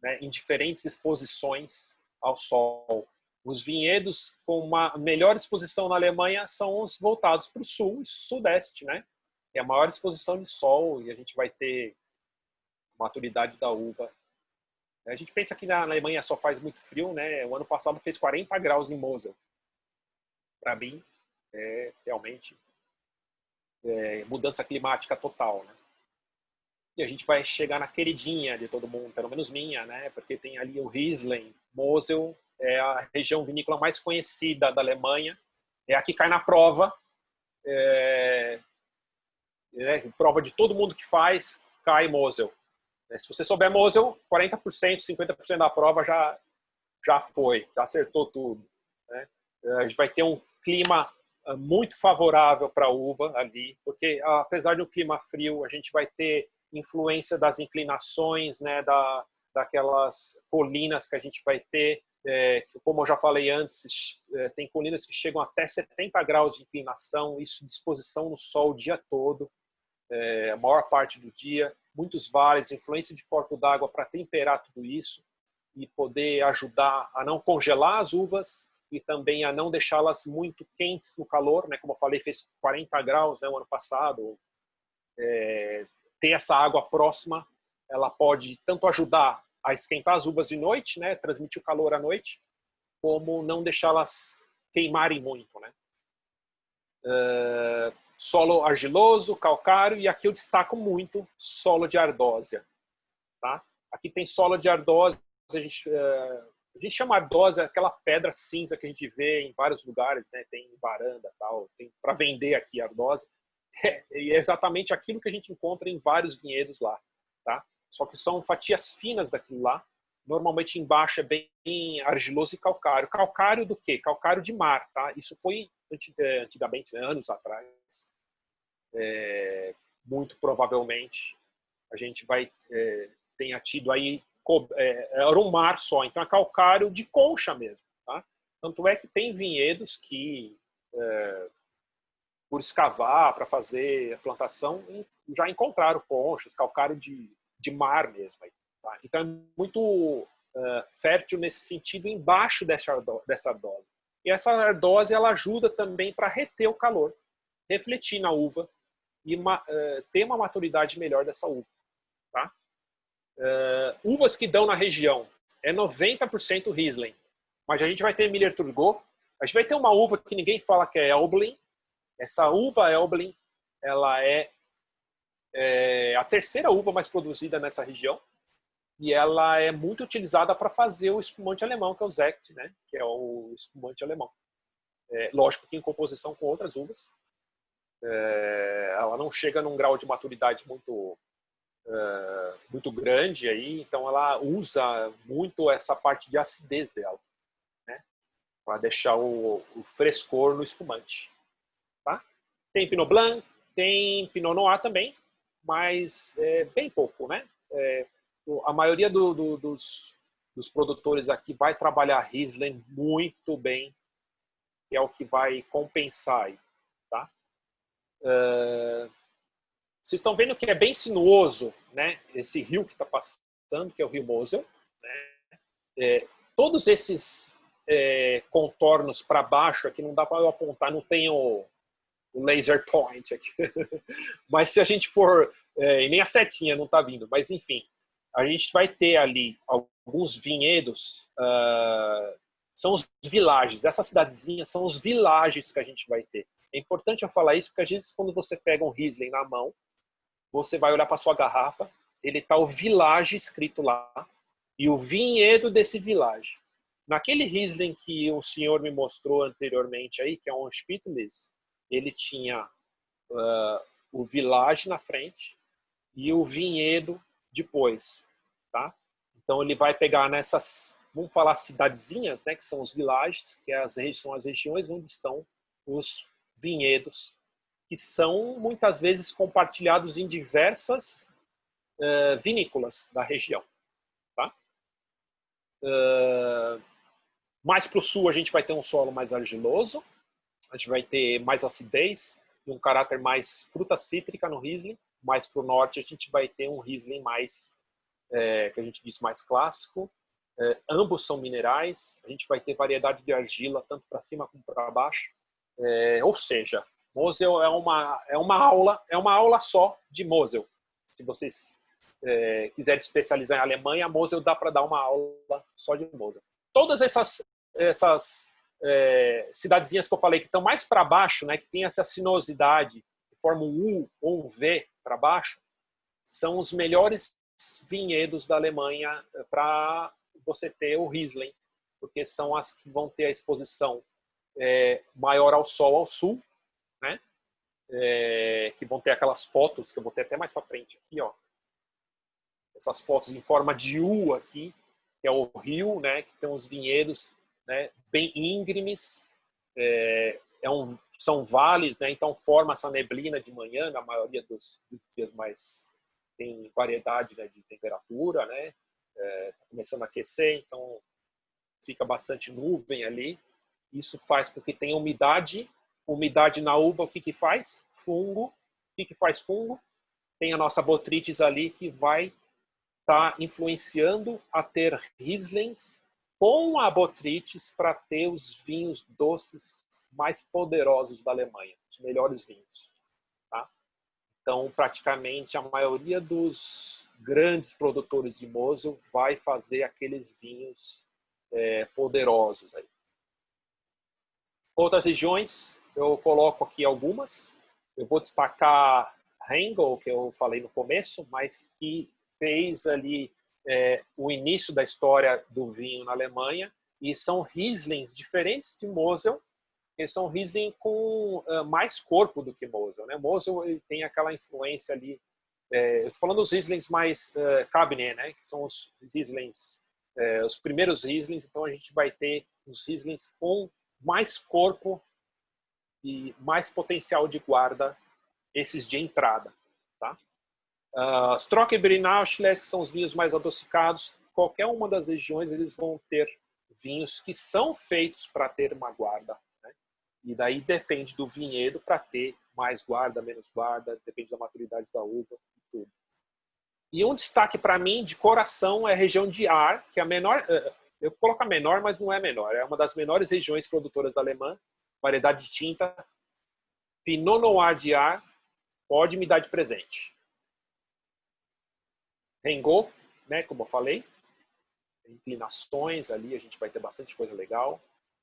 né, em diferentes exposições ao sol. Os vinhedos com uma melhor exposição na Alemanha são os voltados para o sul e sudeste, né? É a maior exposição de sol e a gente vai ter maturidade da uva. A gente pensa que na Alemanha só faz muito frio, né? O ano passado fez 40 graus em Mosel. Para mim, realmente mudança climática total, né? E a gente vai chegar na queridinha de todo mundo, pelo menos minha, né? Porque tem ali o Riesling. Mosel é a região vinícola mais conhecida da Alemanha. É a que cai na prova. Prova de todo mundo que faz, cai Mosel. Se você souber Mosel, 40%, 50% da prova já foi, já acertou tudo, né? A gente vai ter um clima muito favorável para a uva ali, porque apesar do clima frio, a gente vai ter influência das inclinações, né, daquelas colinas que a gente vai ter, como eu já falei antes, tem colinas que chegam até 70 graus de inclinação, isso disposição no sol o dia todo, a maior parte do dia, muitos vales, influência de corpo d'água para temperar tudo isso e poder ajudar a não congelar as uvas e também a não deixá-las muito quentes no calor, né? Como eu falei, fez 40 graus, né, o ano passado. Ter essa água próxima, ela pode tanto ajudar a esquentar as uvas de noite, né, transmitir o calor à noite, como não deixá-las queimarem muito, né? Solo argiloso, calcário, e aqui eu destaco muito solo de ardósia, tá? Aqui tem solo de ardósia, a gente chama ardósia aquela pedra cinza que a gente vê em vários lugares, né? Tem em varanda, tal, tem para vender aqui ardósia. E é exatamente aquilo que a gente encontra em vários vinhedos lá, tá? Só que são fatias finas daquilo lá. Normalmente embaixo é bem argiloso e calcário. Calcário do quê? Calcário de mar, tá? Isso foi antigamente, né? Anos atrás. Muito provavelmente a gente tenha tido aí era um mar só, então é calcário de concha mesmo, tá? Tanto é que tem vinhedos que por escavar para fazer a plantação já encontraram conchas, calcário de mar mesmo aí, tá? Então é muito fértil nesse sentido embaixo dessa ardósia. E essa ardósia ela ajuda também para reter o calor, refletir na uva e ter uma maturidade melhor dessa uva, tá? Uvas que dão na região é 90% Riesling, mas a gente vai ter Miller-Turgau, a gente vai ter uma uva que ninguém fala que é Elblin. Essa uva Elblin, ela é a terceira uva mais produzida nessa região e ela é muito utilizada para fazer o espumante alemão, que é o Sekt, né? Que é o espumante alemão. Lógico que em composição com outras uvas. Ela não chega num grau de maturidade muito grande aí, então ela usa muito essa parte de acidez dela, né, para deixar o frescor no espumante, tá? Tem Pinot Blanc, tem Pinot Noir também, mas bem pouco, né? A maioria dos produtores aqui vai trabalhar Riesling muito bem, que é o que vai compensar aí, tá? Vocês estão vendo que é bem sinuoso, né? Esse rio que está passando, que é o rio Mosel, né? Todos esses contornos para baixo aqui não dá para eu apontar, não tem o laser point aqui. Mas se a gente for, e nem a setinha não está vindo, mas enfim, a gente vai ter ali alguns vinhedos, são os villages, essas cidadezinhas são os villages que a gente vai ter. É importante eu falar isso, porque às vezes quando você pega um Riesling na mão, você vai olhar para sua garrafa, ele está o village escrito lá, e o vinhedo desse village. Naquele Riesling que o senhor me mostrou anteriormente aí, que é um Spitlitz, ele tinha o village na frente e o vinhedo depois, tá? Então ele vai pegar nessas, vamos falar cidadezinhas, né, que são os villages, que são as regiões onde estão os vinhedos, que são muitas vezes compartilhados em diversas vinícolas da região, tá? Mais para o sul a gente vai ter um solo mais argiloso, a gente vai ter mais acidez e um caráter mais fruta cítrica no Riesling. Mais para o norte a gente vai ter um Riesling mais, que a gente diz, mais clássico. Ambos são minerais, a gente vai ter variedade de argila tanto para cima como para baixo. Ou seja, Mosel é uma aula só de Mosel. Se vocês quiserem especializar em Alemanha, Mosel dá para dar uma aula só de Mosel. Todas essas cidadezinhas que eu falei que estão mais para baixo, né, que tem essa sinuosidade, forma um U ou um V para baixo, são os melhores vinhedos da Alemanha para você ter o Riesling, porque são as que vão ter a exposição maior ao sol ao sul, né? Que vão ter aquelas fotos que eu vou ter até mais para frente aqui, ó. Essas fotos em forma de U aqui, que é o rio, né? Que tem os vinhedos, né? Bem íngremes, são vales, né? Então forma essa neblina de manhã na maioria dos dias mais tem variedade, né, de temperatura, né? Tá começando a aquecer, então fica bastante nuvem ali. Isso faz com que tenha umidade. Umidade na uva, o que faz? Fungo. O que faz fungo? Tem a nossa botrytis ali que vai estar influenciando a ter Rieslings com a botrytis para ter os vinhos doces mais poderosos da Alemanha, os melhores vinhos. Tá? Então, praticamente, a maioria dos grandes produtores de Mosel vai fazer aqueles vinhos poderosos aí. Outras regiões, eu coloco aqui algumas. Eu vou destacar Rheingau, que eu falei no começo, mas que fez ali o início da história do vinho na Alemanha. E são Rieslings diferentes de Mosel, que são Riesling com mais corpo do que Mosel. Né? Mosel ele tem aquela influência ali. Eu estou falando dos Rieslings mais Cabernet, né? Que são os Rieslings, os primeiros Rieslings. Então a gente vai ter os Rieslings com mais corpo e mais potencial de guarda, esses de entrada. Tá? Trockenbrunn, que são os vinhos mais adocicados, qualquer uma das regiões eles vão ter vinhos que são feitos para ter uma guarda. Né? E daí depende do vinhedo para ter mais guarda, menos guarda, depende da maturidade da uva e tudo. E um destaque para mim, de coração, é a região de Ahr, que é a menor... Eu coloco a menor, mas não é menor. É uma das menores regiões produtoras da Alemanha. Variedade de tinta. Pinot Noir de Ahr pode me dar de presente. Rheingau, né, como eu falei. Inclinações ali, a gente vai ter bastante coisa legal.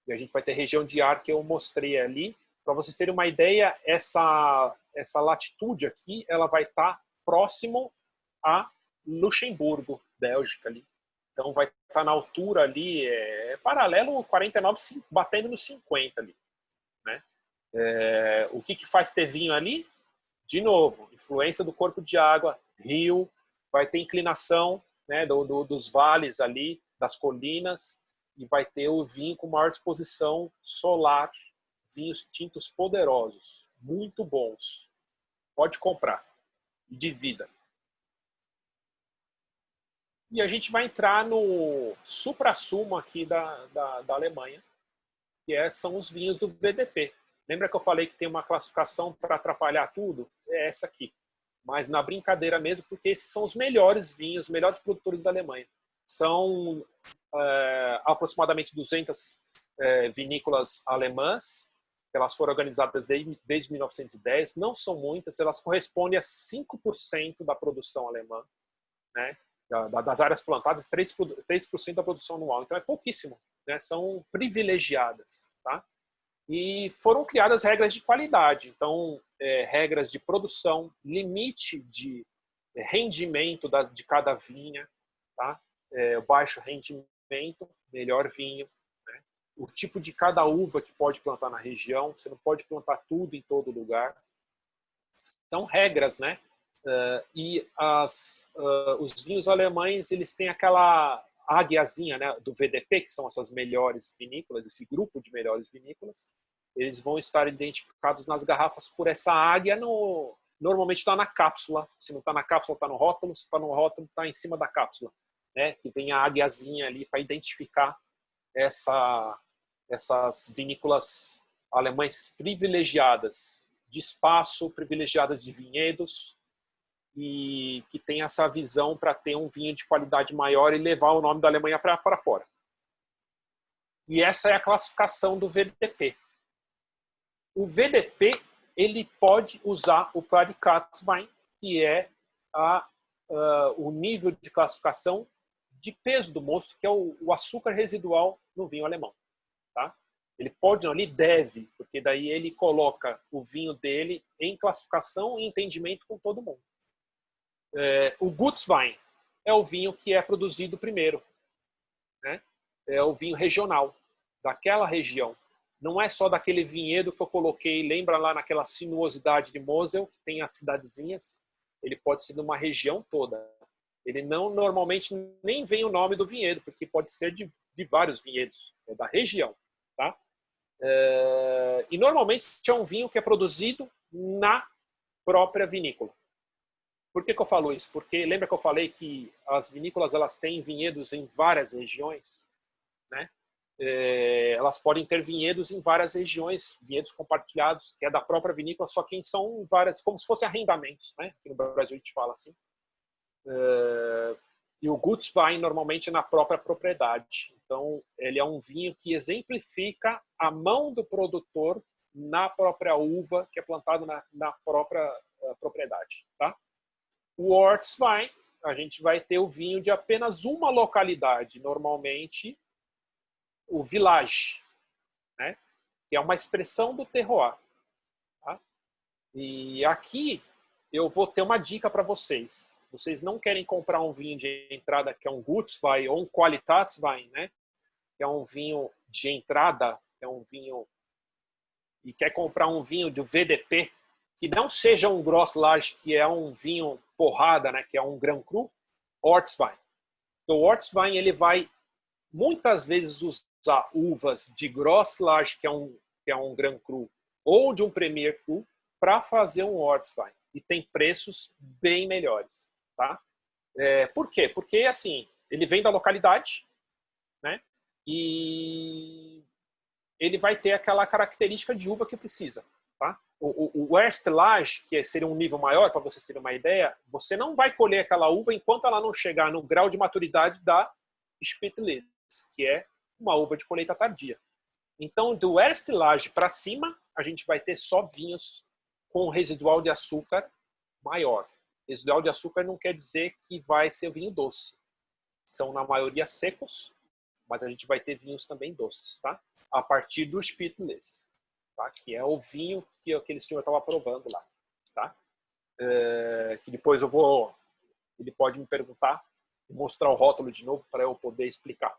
E a gente vai ter região de Ahr que eu mostrei ali. Para vocês terem uma ideia, essa latitude aqui, ela vai estar próximo a Luxemburgo, Bélgica ali. Então vai estar na altura ali, paralelo 49, batendo no 50 ali. Né? O que faz ter vinho ali? De novo, influência do corpo de água, rio, vai ter inclinação, né, dos vales ali, das colinas, e vai ter o vinho com maior exposição solar, vinhos tintos poderosos, muito bons. Pode comprar e divida. E a gente vai entrar no supra-sumo aqui da Alemanha, que são os vinhos do VDP. Lembra que eu falei que tem uma classificação para atrapalhar tudo? É essa aqui. Mas na brincadeira mesmo, porque esses são os melhores vinhos, os melhores produtores da Alemanha. São aproximadamente 200 vinícolas alemãs, elas foram organizadas desde 1910, não são muitas, elas correspondem a 5% da produção alemã, né? Das áreas plantadas, 3% da produção anual. Então é pouquíssimo, né? São privilegiadas. Tá? E foram criadas regras de qualidade. Então, regras de produção, limite de rendimento de cada vinha, tá? Baixo rendimento, melhor vinho. Né? O tipo de cada uva que pode plantar na região, você não pode plantar tudo em todo lugar. São regras, né? E os vinhos alemães, eles têm aquela águiazinha, né, do VDP, que são essas melhores vinícolas, esse grupo de melhores vinícolas. Eles vão estar identificados nas garrafas por essa águia. Normalmente está na cápsula. Se não está na cápsula, está no rótulo. Se está no rótulo, está em cima da cápsula. Né? Que vem a águiazinha ali para identificar essas vinícolas alemães privilegiadas de espaço, privilegiadas de vinhedos, e que tem essa visão para ter um vinho de qualidade maior e levar o nome da Alemanha para fora. E essa é a classificação do VDP. O VDP ele pode usar o Prädikatswein, que é o nível de classificação de peso do mosto, que é o açúcar residual no vinho alemão. Tá? Ele pode não, ele deve, porque daí ele coloca o vinho dele em classificação e entendimento com todo mundo. O Gutswein é o vinho que é produzido primeiro, né? É o vinho regional daquela região. Não é só daquele vinhedo que eu coloquei, lembra lá naquela sinuosidade de Mosel, que tem as cidadezinhas? Ele pode ser de uma região toda. Ele não, normalmente, nem vem o nome do vinhedo, porque pode ser de vários vinhedos, é da região, tá? E normalmente é um vinho que é produzido na própria vinícola. Por que eu falo isso? Porque lembra que eu falei que as vinícolas elas têm vinhedos em várias regiões, né? Elas podem ter vinhedos em várias regiões, vinhedos compartilhados, que é da própria vinícola, só que são várias, como se fossem arrendamentos, né? Aqui no Brasil a gente fala assim. E o Gutswein normalmente é na própria propriedade. Então, ele é um vinho que exemplifica a mão do produtor na própria uva que é plantada na própria propriedade. Tá? O Ortswein, a gente vai ter o vinho de apenas uma localidade, normalmente o village, né? Que é uma expressão do terroir. Tá? E aqui eu vou ter uma dica para vocês. Vocês não querem comprar um vinho de entrada que é um Gutswein ou um Qualitätswein, né? Que é um vinho de entrada, é um vinho e quer comprar um vinho do VDP que não seja um Grosslage, que é um vinho porrada, né? Que é um Grand Cru, Ortswein. Então, o Ortswein ele vai muitas vezes usar uvas de Grosslage, que é um Grand Cru, ou de um Premier Cru, para fazer um Ortswein. E tem preços bem melhores. Tá? Por quê? Porque assim, ele vem da localidade, né? E ele vai ter aquela característica de uva que precisa. Tá? O Erstelage, que seria um nível maior, para vocês terem uma ideia, você não vai colher aquela uva enquanto ela não chegar no grau de maturidade da Spätlese, que é uma uva de colheita tardia. Então, do Erstelage para cima, a gente vai ter só vinhos com residual de açúcar maior. Residual de açúcar não quer dizer que vai ser vinho doce. São, na maioria, secos, mas a gente vai ter vinhos também doces, tá? A partir do Spätlese, tá? Que é o vinho que aquele senhor estava provando lá, tá? Que depois ele pode me perguntar, mostrar o rótulo de novo para eu poder explicar.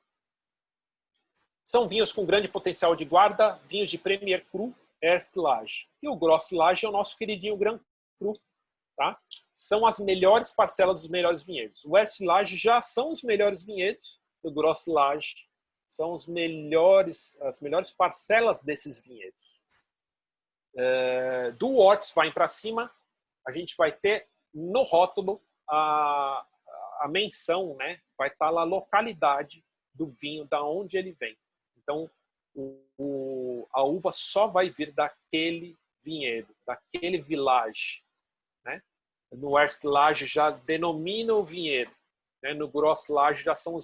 São vinhos com grande potencial de guarda, vinhos de Premier Cru, Erstelage. E o Grosslage é o nosso queridinho Grand Cru. Tá? São as melhores parcelas dos melhores vinhedos. O Erstelage já são os melhores vinhedos, o Grosslage são as melhores parcelas desses vinhedos. Do Ortswein para cima, a gente vai ter no rótulo a menção, né? Vai estar lá a localidade do vinho, da onde ele vem. Então, a uva só vai vir daquele vinhedo, daquele village. Né? No Erstelage já denomina o vinhedo. Né? No Grosslage já são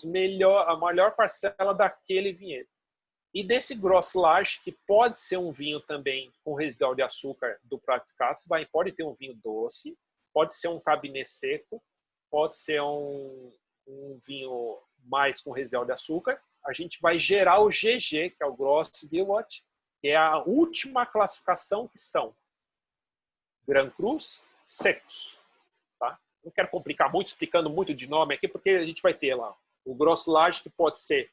a maior parcela daquele vinhedo. E desse Grosslage, que pode ser um vinho também com residual de açúcar do Qualitätswein, pode ter um vinho doce, pode ser um Cabernet seco, pode ser um vinho mais com residual de açúcar. A gente vai gerar o GG, que é o Gross Gilwat, que é a última classificação, que são Grand Crus secos. Tá? Não quero complicar muito, explicando muito de nome aqui, porque a gente vai ter lá o Grosslage, que pode ser,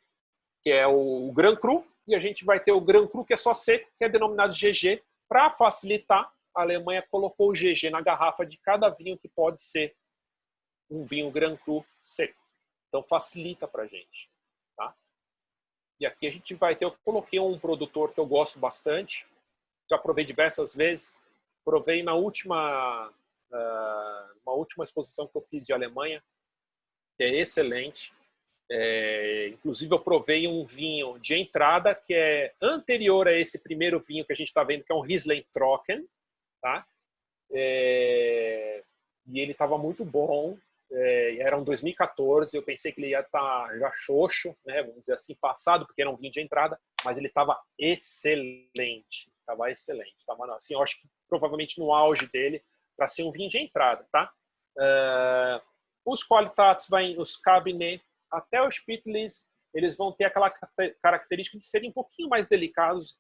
que é o Grand Cru, e a gente vai ter o Grand Cru, que é só seco, que é denominado GG. Para facilitar, a Alemanha colocou o GG na garrafa de cada vinho que pode ser um vinho Grand Cru seco. Então facilita para a gente. Tá? E aqui a gente vai ter, eu coloquei um produtor que eu gosto bastante, já provei diversas vezes, provei na uma última exposição que eu fiz de Alemanha, que é excelente. Inclusive eu provei um vinho de entrada que é anterior a esse primeiro vinho que a gente está vendo, que é um Riesling Trocken, tá? E ele estava muito bom. Era um 2014, eu pensei que ele ia estar já xoxo, né, vamos dizer assim, passado, porque era um vinho de entrada, mas ele estava excelente, estava assim, eu acho que provavelmente no auge dele, para ser um vinho de entrada, tá? Os Qualitätswein, os Cabernet, até o Spätlese, eles vão ter aquela característica de serem um pouquinho mais delicados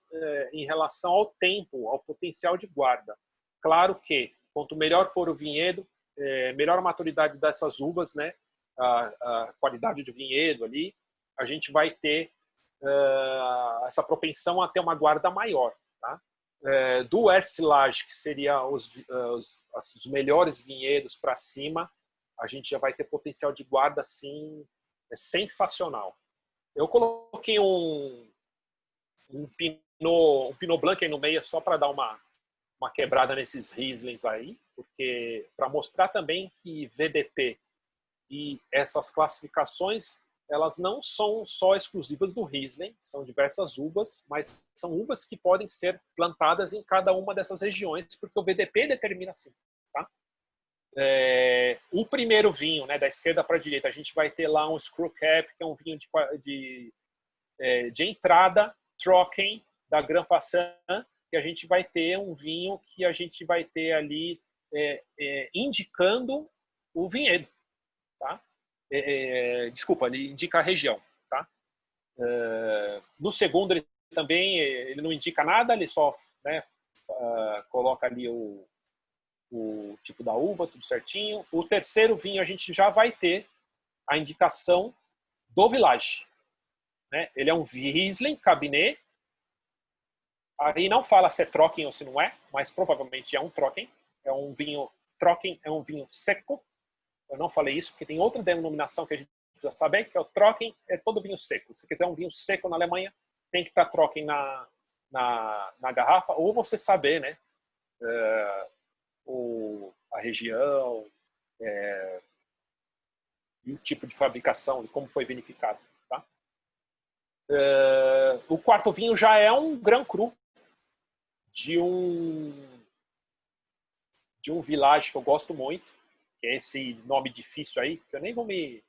em relação ao tempo, ao potencial de guarda. Claro que, quanto melhor for o vinhedo, melhor a maturidade dessas uvas, né? A qualidade do vinhedo ali, a gente vai ter essa propensão a ter uma guarda maior. Tá? Do Erstlage, que seria os melhores vinhedos para cima, a gente já vai ter potencial de guarda assim, sensacional. Eu coloquei um Pinot Blanc aí no meio só para dar uma quebrada nesses Rieslings aí, porque para mostrar também que VDP e essas classificações, elas não são só exclusivas do Riesling, são diversas uvas, mas são uvas que podem ser plantadas em cada uma dessas regiões, porque o VDP determina assim. Tá? O primeiro vinho, né, da esquerda para a direita, a gente vai ter lá um Screw Cap, que é um vinho de entrada, Trocken, da Grand Fassin, que a gente vai ter um vinho que a gente vai ter ali indicando o vinhedo. Tá? Desculpa, ele indica a região. Tá? No segundo, ele também ele não indica nada, ele só, né, coloca ali o tipo da uva, tudo certinho. O terceiro vinho, a gente já vai ter a indicação do village. Né? Ele é um Riesling Cabernet. Aí não fala se é Trocken ou se não é, mas provavelmente é um Trocken. É um vinho Trocken, é um vinho seco. Eu não falei isso porque tem outra denominação que a gente precisa saber, que é o Trocken, é todo vinho seco. Se quiser um vinho seco na Alemanha, tem que estar Trocken na garrafa, ou você saber, né, a região e o tipo de fabricação e como foi vinificado. Tá? O quarto vinho já é um Grand Cru de um village que eu gosto muito, que é esse nome difícil aí, que eu nem vou me...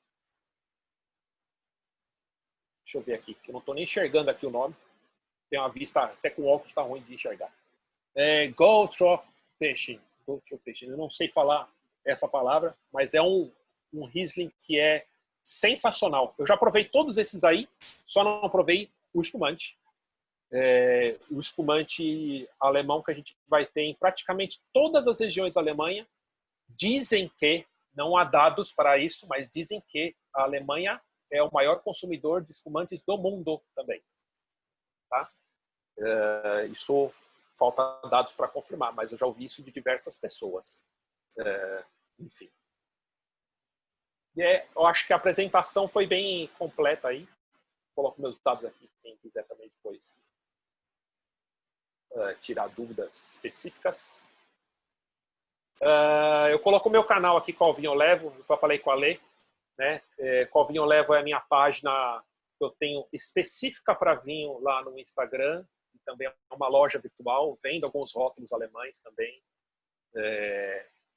Deixa eu ver aqui, que eu não estou nem enxergando aqui o nome. Tem uma vista, até com óculos está ruim de enxergar. Goldtropfischen. Eu não sei falar essa palavra, mas é um Riesling que é sensacional. Eu já provei todos esses aí, só não provei o espumante. O espumante alemão que a gente vai ter em praticamente todas as regiões da Alemanha. Dizem que, não há dados para isso, mas dizem que a Alemanha é o maior consumidor de espumantes do mundo também. Tá? Isso falta dados para confirmar, mas eu já ouvi isso de diversas pessoas. Enfim. Eu acho que a apresentação foi bem completa aí. Coloco meus dados aqui, quem quiser também depois tirar dúvidas específicas. Eu coloco o meu canal aqui, Qual Vinho Eu Levo. Eu já falei com a Lê. Né? Qual Vinho Eu Levo é a minha página que eu tenho específica para vinho lá no Instagram. E também é uma loja virtual. Vendo alguns rótulos alemães também.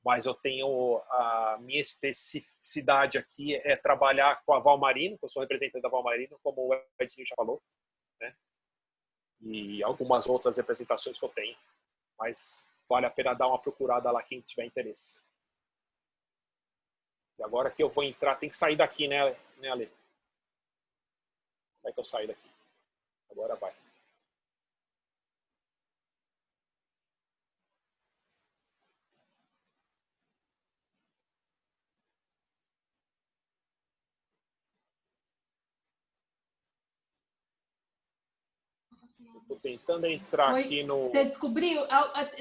Mas eu tenho a minha especificidade aqui é trabalhar com a Valmarino, que eu sou representante da Valmarino, como o Edinho já falou, né? E algumas outras representações que eu tenho, mas vale a pena dar uma procurada lá quem tiver interesse. E agora que eu vou entrar, tem que sair daqui, né, Ale? Como é que eu saio daqui? Agora vai. Estou tentando entrar aqui no... Você descobriu?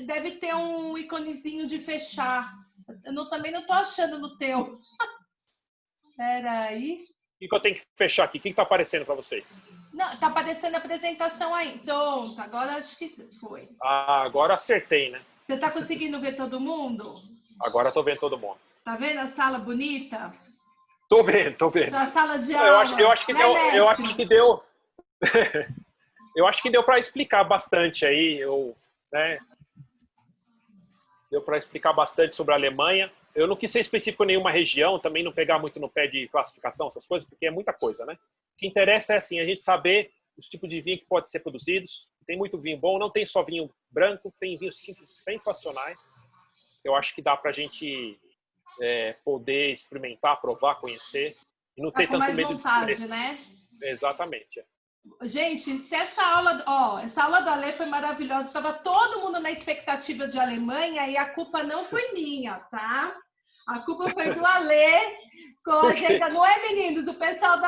Deve ter um iconezinho de fechar. Eu também não estou achando no teu. Espera aí. O que eu tenho que fechar aqui? O que está aparecendo para vocês? Não, está aparecendo a apresentação aí. Pronto, agora acho que foi. Agora acertei, né? Você está conseguindo ver todo mundo? Agora estou vendo todo mundo. Tá vendo a sala bonita? Tô vendo. A sala de aula. Eu acho que deu... Eu acho que deu para explicar bastante aí, né? Deu para explicar bastante sobre a Alemanha. Eu não quis ser específico em nenhuma região, também não pegar muito no pé de classificação, essas coisas, porque é muita coisa, né? O que interessa é assim, a gente saber os tipos de vinho que podem ser produzidos. Tem muito vinho bom, não tem só vinho branco, tem vinhos tintos sensacionais. Eu acho que dá para a gente poder experimentar, provar, conhecer e não ter tanto medo de vontade, né? Exatamente. Gente, se essa aula do Ale foi maravilhosa, estava todo mundo na expectativa de Alemanha e a culpa não foi minha, tá? A culpa foi do Ale com a agenda. Não é, meninos? O pessoal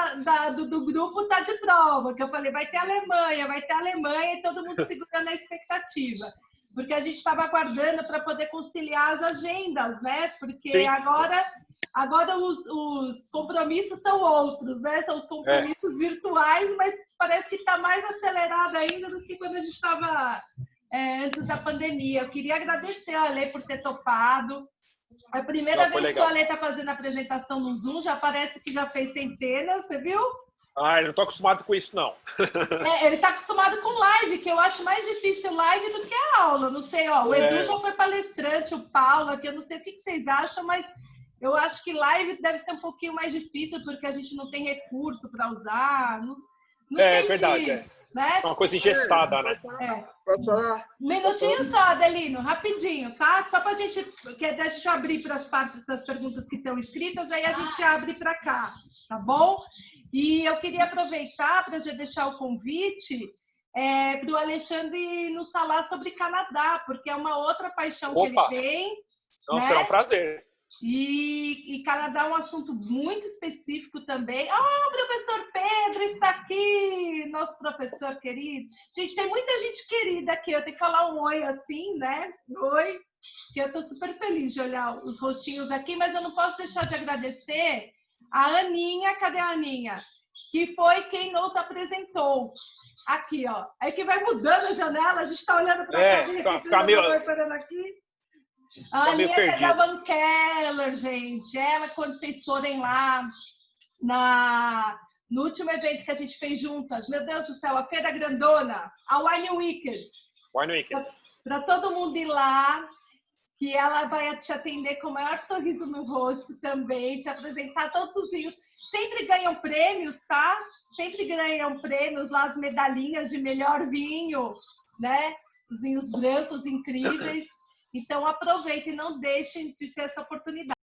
do grupo tá de prova, que eu falei, vai ter Alemanha, e todo mundo segurando a expectativa. Porque a gente estava aguardando para poder conciliar as agendas, né? Porque Sim. agora os compromissos são outros, né? São os compromissos virtuais, mas parece que está mais acelerado ainda do que quando a gente estava antes da pandemia. Eu queria agradecer ao Ale por ter topado. A primeira vez que o Ale está fazendo a apresentação no Zoom, já parece que já fez centenas, você viu? Eu não estou acostumado com isso, não. Ele está acostumado com live, que eu acho mais difícil live do que a aula. Não sei, o Edu já foi palestrante, o Paulo aqui, eu não sei o que vocês acham, mas eu acho que live deve ser um pouquinho mais difícil, porque a gente não tem recurso para usar. Não sei verdade. Né? É uma coisa engessada, né? Pode falar? Um minutinho só, Adelino, rapidinho, tá? Só para a gente abrir para as partes das perguntas que estão escritas, aí a gente abre para cá, tá bom? E eu queria aproveitar para já deixar o convite para o Alexandre nos falar sobre Canadá, porque é uma outra paixão que ele tem. Não, né? será um prazer. E Canadá é um assunto muito específico também. O professor Pedro está aqui, nosso professor querido. Gente, tem muita gente querida aqui. Eu tenho que falar um oi assim, né? Oi, que eu estou super feliz de olhar os rostinhos aqui, mas eu não posso deixar de agradecer a Aninha. Cadê a Aninha? Que foi quem nos apresentou. Aqui, ó. Aí que vai mudando a janela, a gente está olhando para cá, de repente, vai parando aqui. A Aninha é da Van Keller, gente. Ela, quando vocês forem lá no último evento que a gente fez juntas, meu Deus do céu, a Feira Grandona, a Wine Weekend. Para todo mundo ir lá, que ela vai te atender com o maior sorriso no rosto também, te apresentar todos os vinhos. Sempre ganham prêmios, tá? Sempre ganham prêmios lá, as medalhinhas de melhor vinho, né? Os vinhos brancos incríveis. Então, aproveitem e não deixem de ter essa oportunidade.